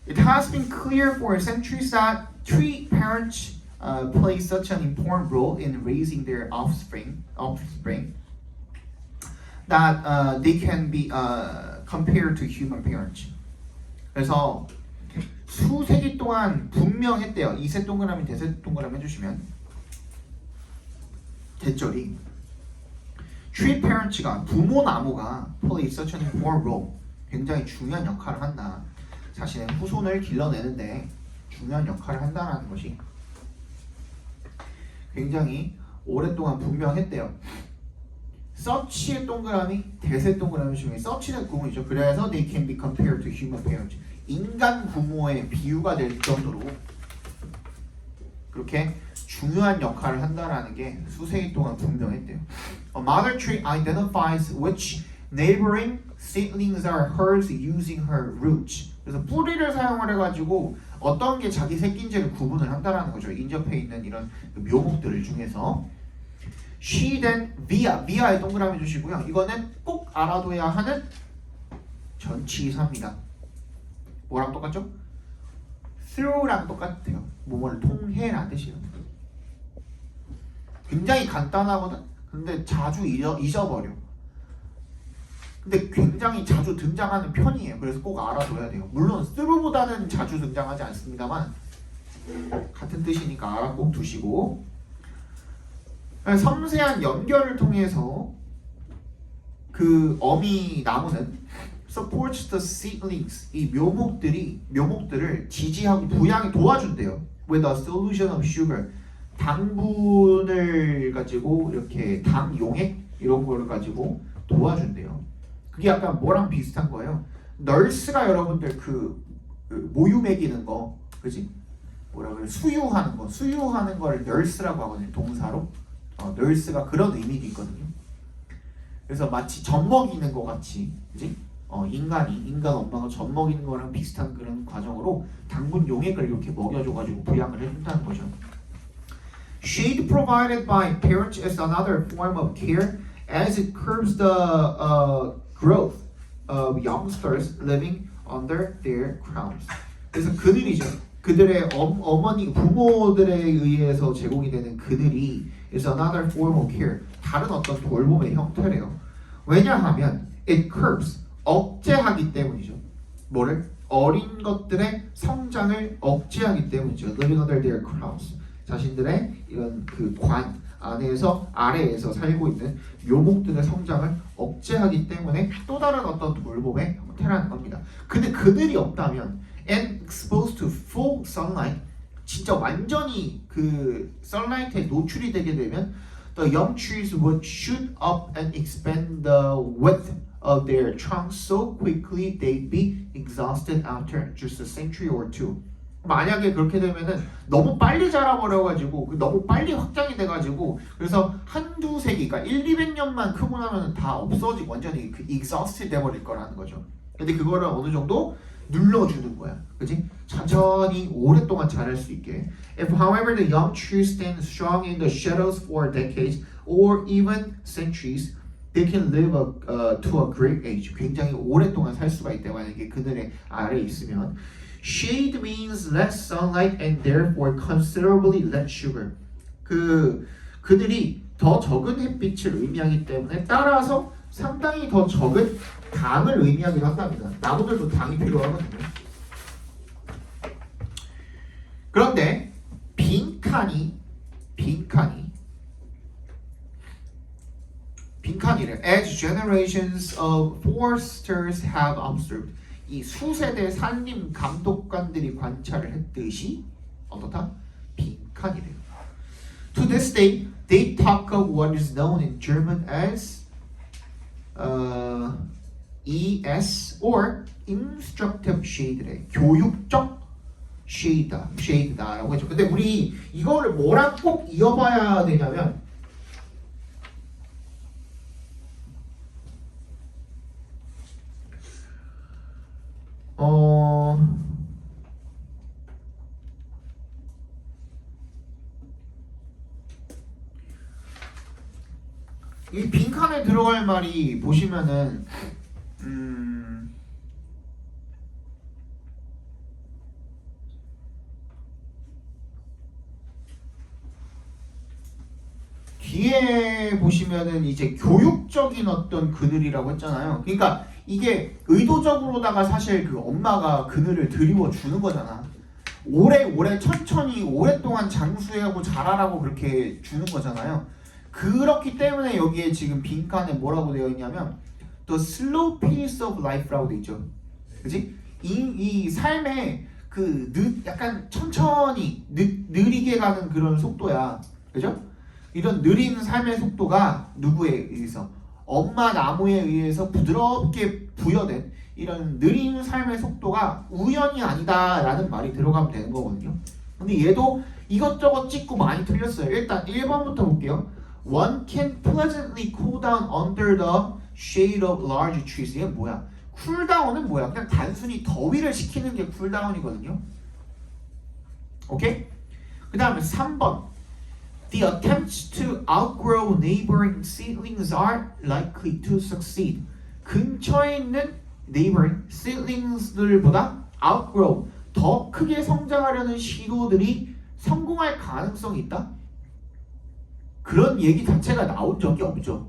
It has been clear for centuries that tree parents play such an important role in raising their offspring that they can be compared to human parents. 그래서 수세기 동안 분명했대요. 이세 동그라미 대세 동그라미 해주시면 대절이 tree parents가 부모 나무가 play such an important role, 굉장히 중요한 역할을 한다. 자신의 후손을 길러내는데 중요한 역할을 한다는 것이 굉장히 오랫동안 분명했대요. such의 동그라미, 대세 동그라미 중에 such는 구문이죠. 그래서 they can be compared to human parents. 인간 부모의 비유가 될 정도로 그렇게 중요한 역할을 한다라는 게 수세기 동안 분명했대요. A mother tree identifies which neighboring seedlings are hers using her roots. 그래서 뿌리를 사용을 해가지고 어떤 게 자기 새끼인지를 구분을 한다라는 거죠. 인접해 있는 이런 묘목들 중에서. She then via의 동그라미 주시고요. 이거는 꼭 알아둬야 하는 전치사입니다. 뭐랑 똑같죠? through랑 똑같아요. 뭐뭐를 통해라는 뜻이에요. 굉장히 간단하거든. 근데 자주 잊어버려. 근데 굉장히 자주 등장하는 편이에요. 그래서 꼭 알아둬야 돼요. 물론 through보다는 자주 등장하지 않습니다만 같은 뜻이니까 알아 꼭 두시고, 섬세한 연결을 통해서 그 어미 나무는 supports the seedlings, 이 묘목들을 지지하고 부양에 도와준대요. with a solution of sugar, 당분을 가지고 이렇게 당 용액 이런 거를 가지고 도와준대요. 그게 약간 뭐랑 비슷한 거예요. 널스가 여러분들 그 모유 먹이는 거, 그지? 뭐라 그래? 수유하는 걸 널스라고 하거든요. 동사로. 널스가 그런 의미도 있거든요. 그래서 마치 젖 먹이는 거 같이, 그지? 인간 엄마가 젖 먹이는 거랑 비슷한 그런 과정으로 당분 용액을 이렇게 먹여줘가지고 부양을 해준다는 거죠. Shade provided by parents is another form of care as it curbs the growth of youngsters living under their crowns. 그래서 그늘이죠. 그들의 어머니 부모들에 의해서 제공이 되는 그늘이 is another form of care. 다른 어떤 돌봄의 형태래요. 왜냐하면 it curbs, 억제하기 때문이죠. 뭐를? 어린 것들의 성장을 억제하기 때문이죠. living under their crowns. 자신들의 이런 그 관 안에서 아래에서 살고 있는 묘목들의 성장을 억제하기 때문에 또 다른 어떤 돌봄의 형태라는 겁니다. 근데 그들이 없다면 and exposed to full sunlight, 진짜 완전히 그 sunlight에 노출이 되게 되면 the young trees would shoot up and expand the width of their trunks so quickly they'd be exhausted after just a century or two. 만약에 그렇게 되면은 너무 빨리 자라버려가지고 너무 빨리 확장이 돼가지고 그래서 한두 세기, 그러니까 1-200년만 크고 나면 다 없어지고 완전히 그 exhausted 돼버릴 거라는 거죠. 근데 그거를 어느 정도 눌러주는 거야, 그지? 천천히 오랫동안 자랄 수 있게. If however the young trees stand strong in the shadows for decades or even centuries, they can live to a great age. 굉장히 오랫동안 살 수가 있대. 만약에 그늘의 아래에 있으면. Shade means less sunlight and therefore considerably less sugar. 그들이 더 적은 햇빛을 의미하기 때문에 따라서 상당히 더 적은 당을 의미하기도 한답니다. 나무들도 당이 필요하거든요. 그런데 빈칸이래. As generations of foresters have observed. 이 수세대 산림 감독관들이 관찰을 했듯이 어떻다? 빈칸이래요. To this day, they talk of what is known in German as ES or instructive shade래. 교육적 shade다라고 했죠. 근데 우리 이거를 뭐랑 꼭 이어봐야 되냐면 이 빈칸에 들어갈 말이 보시면은 뒤에 보시면은 이제 교육적인 어떤 그늘이라고 했잖아요. 그러니까 이게 의도적으로다가 사실 그 엄마가 그늘을 드리워 주는 거잖아. 오래 천천히 오랫동안 장수하고 자라라고 그렇게 주는 거잖아요. 그렇기 때문에 여기에 지금 빈칸에 뭐라고 되어 있냐면 The slow pace of life라고 되어 있죠. 그지? 이 삶의 약간 천천히 느리게 가는 그런 속도야. 그죠? 이런 느린 삶의 속도가 누구에 의해서? 엄마 나무에 의해서 부드럽게 부여된 이런 느린 삶의 속도가 우연이 아니다라는 말이 들어가면 되는 거거든요. 근데 얘도 이것저것 찍고 많이 틀렸어요. 일단 1번부터 볼게요. One can pleasantly cool down under the shade of large trees. 이게 뭐야? 쿨다운은 뭐야? 그냥 단순히 더위를 식히는 게 쿨다운이거든요. 오케이? 그 다음에 3번. The attempts to outgrow neighboring seedlings are likely to succeed. 근처에 있는 neighboring seedlings들보다 outgrow, 더 크게 성장하려는 시도들이 성공할 가능성이 있다? 그런 얘기 자체가 나온 적이 없죠.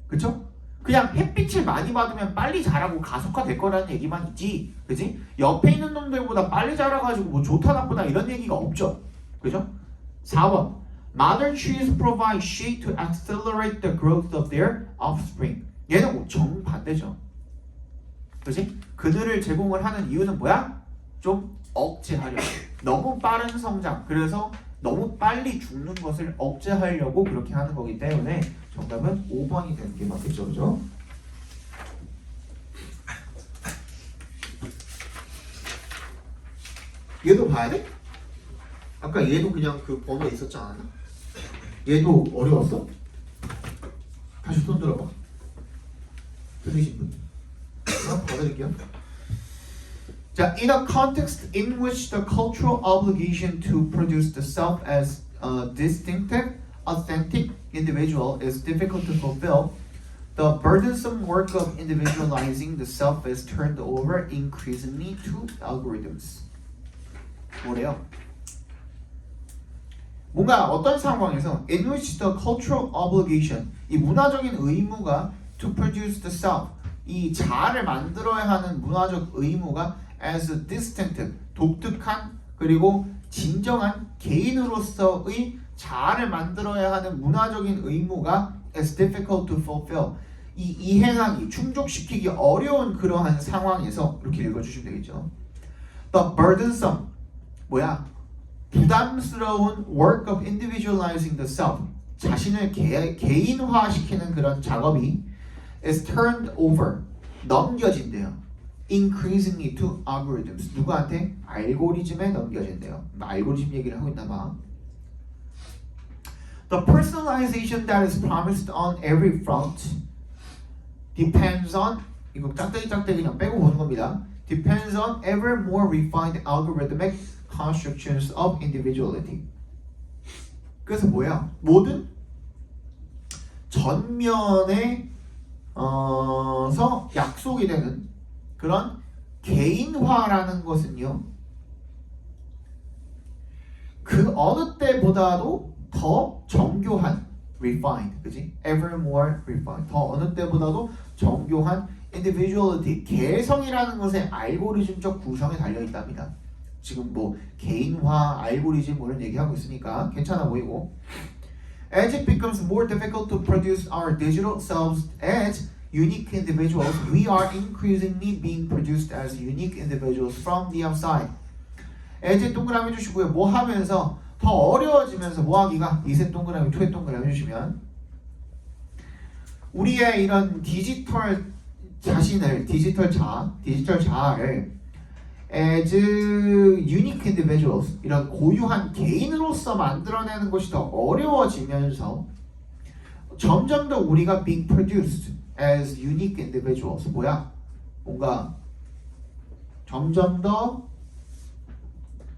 그쵸? 그냥 햇빛을 많이 받으면 빨리 자라고 가속화될 거라는 얘기만 있지. 그치? 옆에 있는 놈들보다 빨리 자라가지고 뭐 좋다 나쁘다 이런 얘기가 없죠. 그죠? 4번. Modern trees provide shade to accelerate the growth of their offspring. 얘는 뭐 정반대죠. 그치? 그들을 제공을 하는 이유는 뭐야? 좀 억제하려고. 너무 빠른 성장. 그래서 너무 빨리 죽는 것을 억제하려고 그렇게 하는 거기 때문에 정답은 5번이 되는 게 맞겠죠. 그죠? 얘도 봐야 돼? 아까 얘도 그냥 그 번호에 있었지 않았나? 얘도 어려웠어? 다시 손 들어봐. 들으신 분. 하나 봐드릴게요. 자, in a context in which the cultural obligation to produce the self as a distinctive, authentic individual is difficult to fulfill, the burdensome work of individualizing the self is turned over increasingly to algorithms. 뭐래요? 뭔가 어떤 상황에서 in which the cultural obligation, 이 문화적인 의무가 to produce the self, 이 자아를 만들어야 하는 문화적 의무가 as a distinctive, 독특한 그리고 진정한 개인으로서의 자아를 만들어야 하는 문화적인 의무가 as difficult to fulfill, 이 이행하기, 충족시키기 어려운 그러한 상황에서 이렇게 읽어주시면 되겠죠. The burdensome, 뭐야? 부담스러운 work of individualizing the self, 자신을 개인화시키는 그런 작업이 is turned over, 넘겨진대요. increasingly to algorithms, 누구한테? 알고리즘에 넘겨진대요. 알고리즘 얘기를 하고 있나 봐. The personalization that is promised on every front depends on, 이거 짝대기 그냥 빼고 보는 겁니다. Depends on ever more refined algorithmic constructions of individuality. 그래서 뭐야? 모든 전면에 서 약속이 되는 그런 개인화라는 것은요, 그 어느 때보다도 더 더 정교한 refined, 그지? ever more refined. 더 어느 때보다도 정교한 individuality, 개성이라는 것의 알고리즘적 구성에 달려 있답니다. 지금 뭐 개인화, 알고리즘 뭐 이런 얘기하고 있으니까 괜찮아 보이고. As it becomes more difficult to produce our digital selves as unique individuals, we are increasingly being produced as unique individuals from the outside. as 동그라미 해주시고요. 뭐 하면서 더 어려워지면서 뭐 하기가 이세 동그라미, 투의 동그라미 해주시면 우리의 이런 디지털 자신을, 디지털 자아를 as unique individuals, 이런 고유한 개인으로서 만들어내는 것이 더 어려워지면서 점점 더 우리가 being produced as unique individuals, 뭐야? 뭔가 점점 더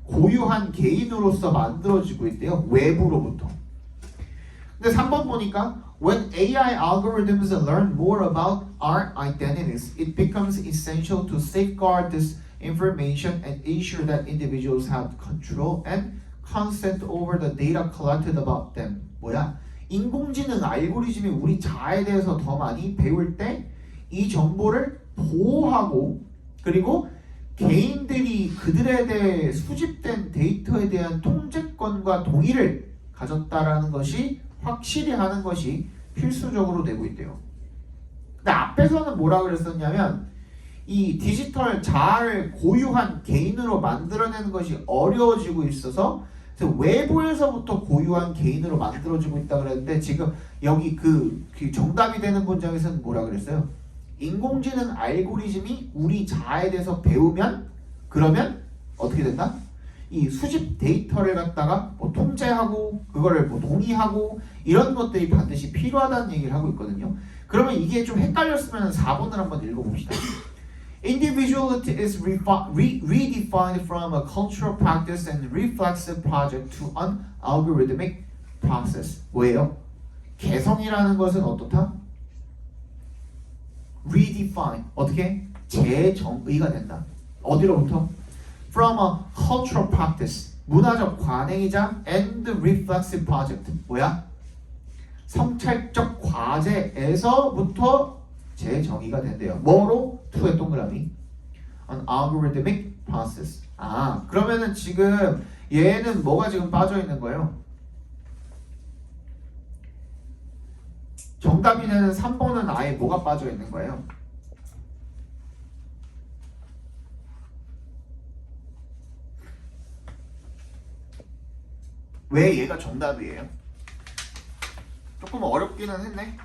고유한 개인으로서 만들어지고 있대요. 외부로부터. 근데 3번 보니까 When AI algorithms learn more about our identities, it becomes essential to safeguard this information and ensure that individuals have control and consent over the data collected about them. 뭐야? 인공지능 알고리즘이 우리 자아에 대해서 더 많이 배울 때 이 정보를 보호하고 그리고 개인들이 그들에 대해 수집된 데이터에 대한 통제권과 동의를 가졌다라는 것이 확실히 하는 것이 필수적으로 되고 있대요. 근데 앞에서는 뭐라 그랬었냐면 이 디지털 자아를 고유한 개인으로 만들어내는 것이 어려워지고 있어서 그래서 외부에서부터 고유한 개인으로 만들어지고 있다 그랬는데 지금 여기 그 정답이 되는 문장에서는 뭐라 그랬어요? 인공지능 알고리즘이 우리 자아에 대해서 배우면 그러면 어떻게 된다? 이 수집 데이터를 갖다가 뭐 통제하고 그거를 뭐 동의하고 이런 것들이 반드시 필요하다는 얘기를 하고 있거든요. 그러면 이게 좀 헷갈렸으면 4번을 한번 읽어봅시다. Individuality is redefined from a cultural practice and reflexive project to an algorithmic process. 뭐예요? 개성이라는 것은 어떻다? redefine. 어떻게? 재정의가 된다. 어디로부터? From a cultural practice. 문화적 관행이자 and reflexive project. 뭐야? 성찰적 과제에서부터 재정의가 된대요. 뭐로? 투의 동그라미. An algorithmic process. 아, 그러면은 지금 얘는 뭐가 지금 빠져 있는 거예요? 정답이 되는 3번은 아예 뭐가 빠져 있는 거예요? 왜 얘가 정답이에요? 조금 어렵기는 했네.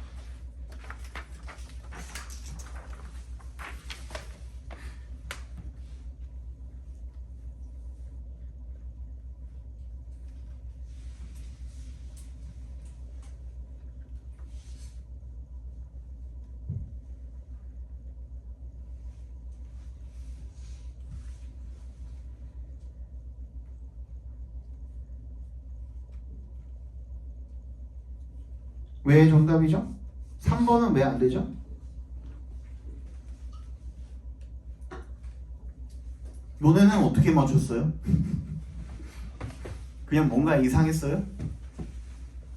왜 정답이죠? 3번은 왜 안 되죠? 너네는 어떻게 맞췄어요? 그냥 뭔가 이상했어요?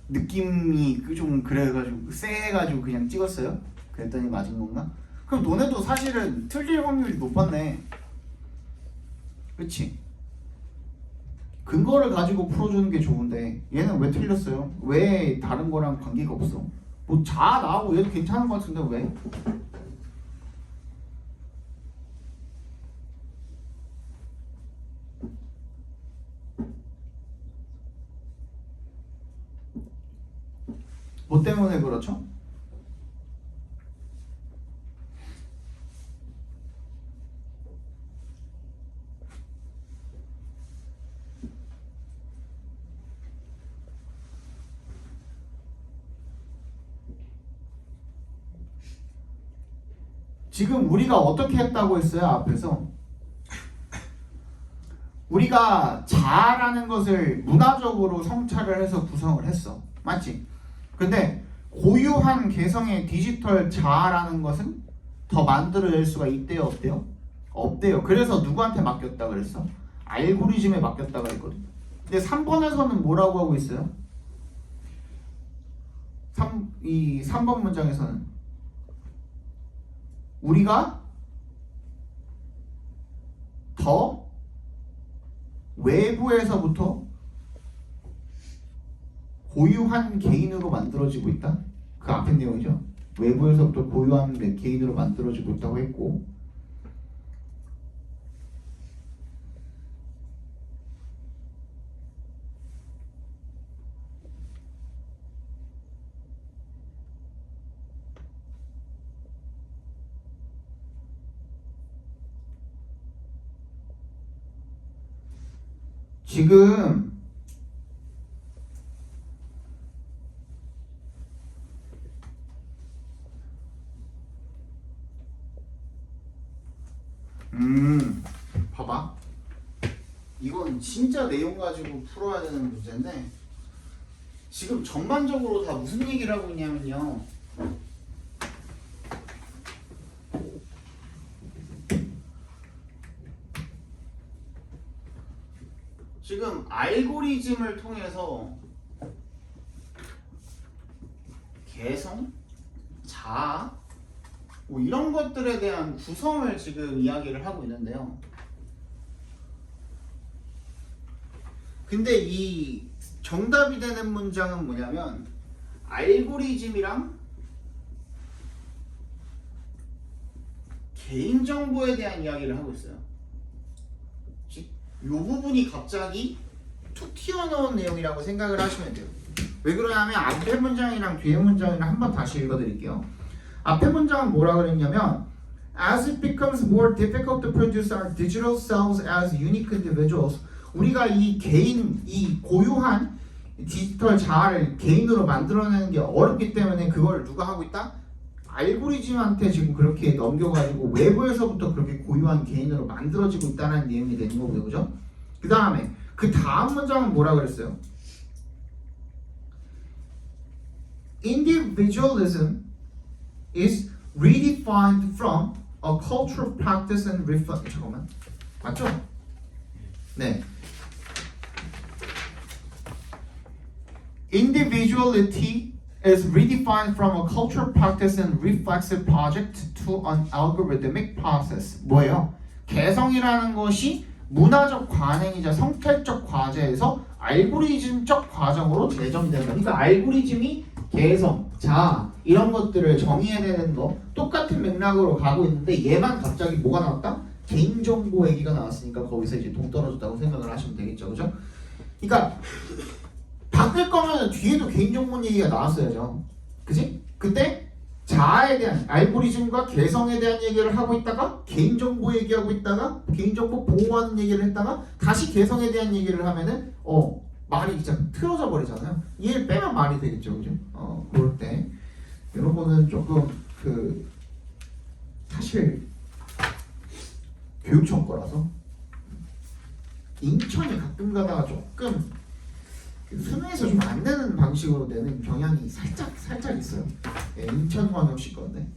느낌이 좀 그래가지고 쎄해가지고 그냥 찍었어요? 그랬더니 맞은 건가? 그럼 너네도 사실은 틀릴 확률이 높았네. 그치? 근거를 가지고 풀어주는 게 좋은데 얘는 왜 틀렸어요? 왜 다른 거랑 관계가 없어? 뭐 자아 나오고 얘도 괜찮은 것 같은데 왜? 뭐 때문에 그렇죠? 지금 우리가 어떻게 했다고 했어요? 앞에서 우리가 자아라는 것을 문화적으로 성찰을 해서 구성을 했어. 맞지? 근데 고유한 개성의 디지털 자아라는 것은 더 만들어낼 수가 있대요? 없대요? 없대요. 그래서 누구한테 맡겼다 그랬어? 알고리즘에 맡겼다 그랬거든. 근데 3번에서는 뭐라고 하고 있어요? 이 3번 문장에서는 우리가 더 외부에서부터 고유한 개인으로 만들어지고 있다. 그 앞에 내용이죠. 외부에서부터 고유한 개인으로 만들어지고 있다고 했고, 지금 봐봐. 이건 진짜 내용 가지고 풀어야 되는 문제인데 지금 전반적으로 다 무슨 얘기를 하고 있냐면요. 지금 알고리즘을 통해서 개성, 자아, 뭐 이런 것들에 대한 구성을 지금 이야기를 하고 있는데요. 근데 이 정답이 되는 문장은 뭐냐면 알고리즘이랑 개인정보에 대한 이야기를 하고 있어요. 이 부분이 갑자기 툭 튀어나온 내용이라고 생각을 하시면 돼요. 왜 그러냐면 앞에 문장이랑 뒤에 문장이랑 한번 다시 읽어드릴게요. 앞에 문장은 뭐라 그랬냐면 As it becomes more difficult to produce our digital selves as unique individuals, 우리가 이 개인, 이 고유한 디지털 자아를 개인으로 만들어내는 게 어렵기 때문에 그걸 누가 하고 있다? 알고리즘한테 지금 그렇게 넘겨가지고 외부에서부터 그렇게 고유한 개인으로 만들어지고 있다는 내용이 되는 거고요, 그죠? 그 다음에 그 다음 문장은 뭐라 그랬어요? Individualism is redefined from a cultural practice and 잠깐만, 맞죠? 네. Individuality is redefined from a cultural practice and reflexive project to an algorithmic process. 뭐예요? 개성이라는 것이 문화적 관행이자 성찰적 과제에서 알고리즘적 과정으로 제정이 된다. 그러니까 알고리즘이 개성, 자아 이런 것들을 정의해내는 거 똑같은 맥락으로 가고 있는데 얘만 갑자기 뭐가 나왔다? 개인정보 얘기가 나왔으니까 거기서 이제 동떨어졌다고 생각을 하시면 되겠죠, 그죠? 그러니까 바뀔 거면 뒤에도 개인정보 얘기가 나왔어야죠. 그지? 그때 자아에 대한 알고리즘과 개성에 대한 얘기를 하고 있다가 개인정보 얘기하고 있다가 개인정보 보호하는 얘기를 했다가 다시 개성에 대한 얘기를 하면은 말이 진짜 틀어져 버리잖아요. 얘를 빼면 말이 되겠죠. 그죠? 그럴 때 이런 거는 조금 사실 교육청 거라서 인천이 가끔 가다가 조금 수능에서 좀 안 내는 방식으로 내는 경향이 살짝 있어요. 예, 인천광역시 건데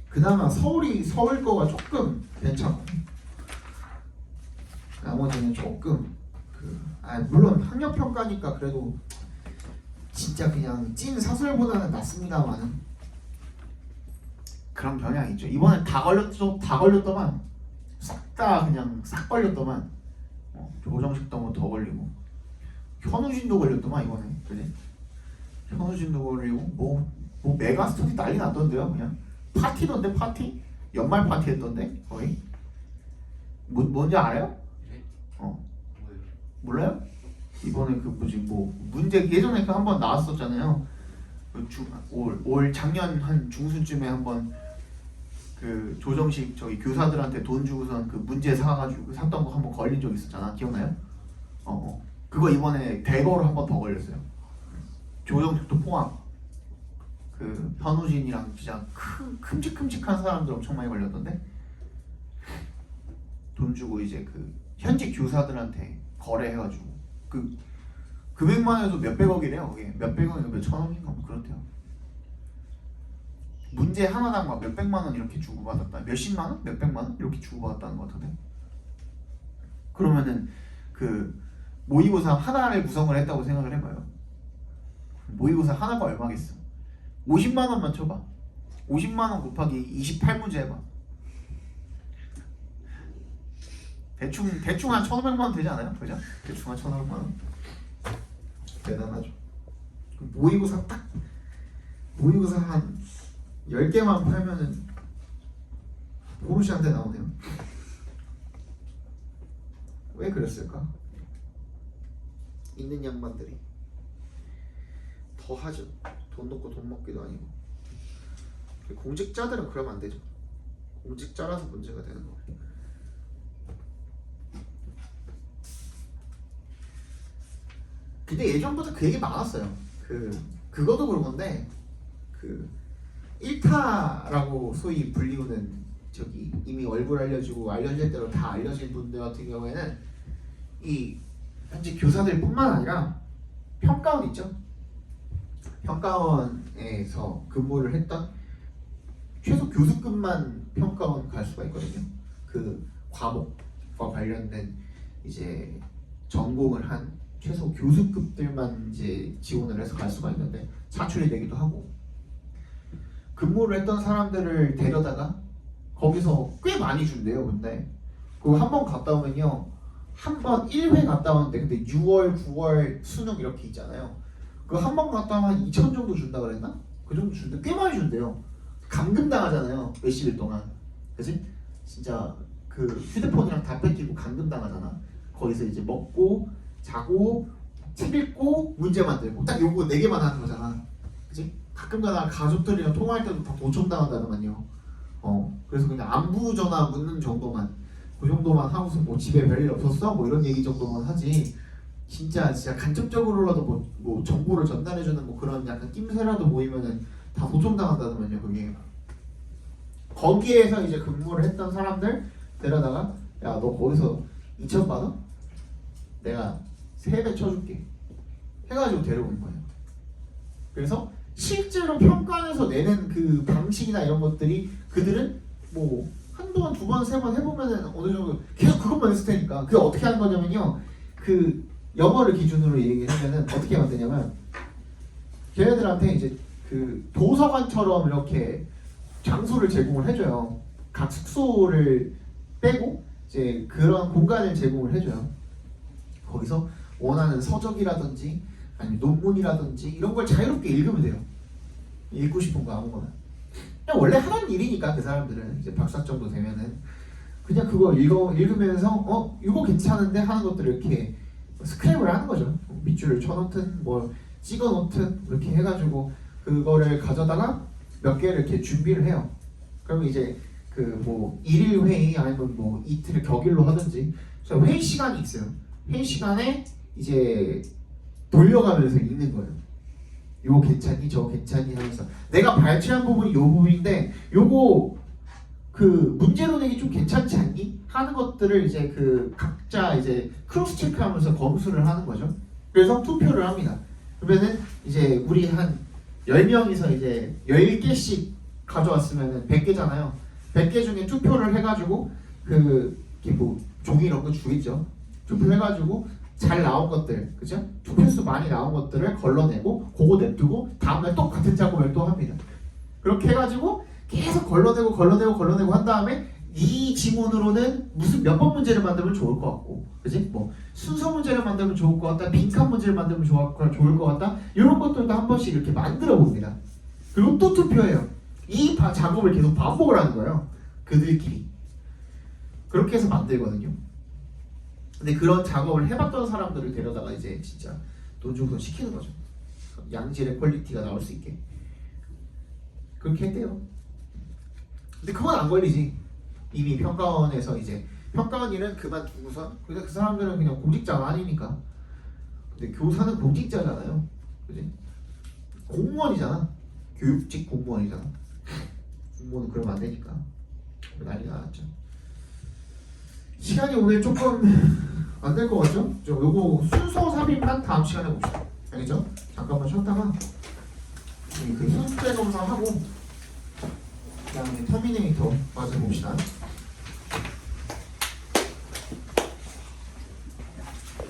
그나마 서울 거가 조금 괜찮아. 나머지는 조금 물론 학력 평가니까 그래도 진짜 그냥 찐 사설보다는 낫습니다만 그런 경향이 있죠. 이번에 다 걸렸더만 싹 걸렸더만 조정식도 뭐 더 걸리고 현우진도 걸렸더만 이번에. 그래? 현우진도 걸리고 뭐 메가스터디 난리 났던데요. 그냥 파티던데 파티? 연말 파티 했던데 거의. 뭔지 알아요? 몰라요? 이번에 문제 예전에 한번 나왔었잖아요. 올 작년 한 중순쯤에 한번 조정식 저기 교사들한테 돈 주고선 문제 사가지고 샀던 거 한번 걸린 적 있었잖아. 기억나요? 그거 이번에 대거로 한번 더 걸렸어요. 조정식도 포함. 현우진이랑 진짜 큼직큼직한 사람들 엄청 많이 걸렸던데. 돈 주고 이제 현직 교사들한테 거래해가지고 금액만 해도 몇백억이래요. 그게 몇백억인가 몇천억인가 뭐 그렇대요. 문제 하나당 막 몇백만 원 이렇게 주고받았다. 몇십만 원? 몇백만 원? 이렇게 주고받았다는 것 같은데. 그러면은 모의고사 하나를 구성을 했다고 생각을 해봐요. 모의고사 하나가 얼마겠어? 50만 원만 쳐봐. 50만 원 곱하기 28문제 해봐. 대충 한 1,500만 원 되지 않아요? 그죠? 대충 한 1,500만 원. 대단하죠. 모의고사 한 10개만 팔면은 포르쉐한테 나오네요. 왜 그랬을까? 있는 양반들이 더 하죠. 돈 놓고 돈 먹기도 아니고. 공직자들은 그러면 안 되죠. 공직자라서 문제가 되는 거예요. 근데 예전부터 그 얘기 많았어요. 그것도 그런 건데 그 1타라고 소위 불리우는 저기 이미 얼굴 알려주고 알려질 대로 다 알려진 분들 같은 경우에는 이 현재 교사들뿐만 아니라 평가원 있죠. 평가원에서 근무를 했던 최소 교수급만 평가원 갈 수가 있거든요. 그 과목과 관련된 이제 전공을 한 최소 교수급들만 이제 지원을 해서 갈 수가 있는데 사출이 되기도 하고 근무를 했던 사람들을 데려다가 거기서 꽤 많이 준대요. 근데 그거 한 번 갔다 오면요, 한 번 1회 갔다 오는데 근데 6월, 9월 수능 이렇게 있잖아요. 그거 한 번 갔다 오면 한 2,000 정도 준다 그랬나? 그 정도 준대. 꽤 많이 준대요. 감금 당하잖아요. 몇십 일 동안. 그치? 진짜 그 휴대폰이랑 다 뺏기고 감금 당하잖아. 거기서 이제 먹고 자고 책 읽고 문제 만들고 딱 요거 4개만 하는 거잖아. 그치? 가끔가다 가족들이랑 통화할 때도 다 도청당한다더만요. 그래서 그냥 안부 전화 묻는 정도만, 그 정도만 하고서 뭐 집에 별일 없었어? 뭐 이런 얘기 정도만 하지. 진짜 간접적으로라도 뭐 정보를 전달해주는 뭐 그런 약간 낌새라도 보이면은 다 도청당한다더만요. 그게 거기에서 이제 근무를 했던 사람들 데려다가 야 너 거기서 2,000 받아? 내가 3배 쳐줄게 해가지고 데려온 거예요. 그래서 실제로 평가원에서 내는 그 방식이나 이런 것들이 그들은 뭐 한두 번, 2번, 3번 해보면은 어느 정도 계속 그것만 했을 테니까. 그게 어떻게 하는 거냐면요, 그 영어를 기준으로 얘기하면은 어떻게 만드냐면 걔네들한테 이제 그 도서관처럼 이렇게 장소를 제공을 해줘요. 각 숙소를 빼고 이제 그런 공간을 제공을 해줘요. 거기서 원하는 서적이라든지 아니면 논문이라든지 이런 걸 자유롭게 읽으면 돼요. 읽고 싶은 거 아무거나. 그냥 원래 하는 일이니까 그 사람들은 이제 박사 정도 되면은 그냥 그거 읽으면서 이거 괜찮은데 하는 것들을 이렇게 스크랩을 하는 거죠. 밑줄을 쳐놓든 뭐 찍어놓든 이렇게 해가지고 그거를 가져다가 몇 개를 이렇게 준비를 해요. 그러면 이제 그 뭐 1일 회의 아니면 뭐 이틀 격일로 하든지 회의 시간이 있어요. 회의 시간에 이제 돌려가면서 읽는 거예요. 요거 괜찮니? 저거 괜찮니? 하면서 내가 발췌한 부분이 요 부분인데 요거 그 문제로 내기 좀 괜찮지 않니? 하는 것들을 이제 그 각자 이제 크로스 체크하면서 검수를 하는 거죠. 그래서 투표를 합니다. 그러면은 이제 우리 한 10명이서 이제 10개씩 가져왔으면은 100개잖아요. 100개 중에 투표를 해가지고 그 이렇게 뭐 종이 이런 거 주겠죠. 투표해가지고 잘 나온 것들, 그죠? 투표수 많이 나온 것들을 걸러내고 그거 냅두고 다음날 똑같은 작업을 또 합니다. 그렇게 해가지고 계속 걸러내고 한 다음에 이 지문으로는 무슨 몇 번 문제를 만들면 좋을 것 같고, 그지? 뭐 순서 문제를 만들면 좋을 것 같다, 빈칸 문제를 만들면 좋을 것 같다, 이런 것들도 한 번씩 이렇게 만들어 봅니다. 그리고 또 투표해요. 이 작업을 계속 반복을 하는 거예요. 그들끼리. 그렇게 해서 만들거든요. 근데 그런 작업을 해봤던 사람들을 데려다가 이제 진짜 돈 주고 시키는 거죠. 양질의 퀄리티가 나올 수 있게. 그렇게 했대요. 근데 그건 안 걸리지. 이미 평가원에서 이제 평가원 일은 그만두고서 그 사람들은 그냥 공직자가 아니니까. 근데 교사는 공직자잖아요. 그지? 공무원이잖아. 교육직 공무원이잖아. 공무원은 그러면 안 되니까. 난리가 났죠. 시간이 오늘 조금 안 될 것 같죠? 요거 순서 삽입만 다음 시간에 봅시다. 알겠죠? 잠깐만 쉬었다가 그 순대 검사하고 그다음에 터미네이터 맞아 봅시다.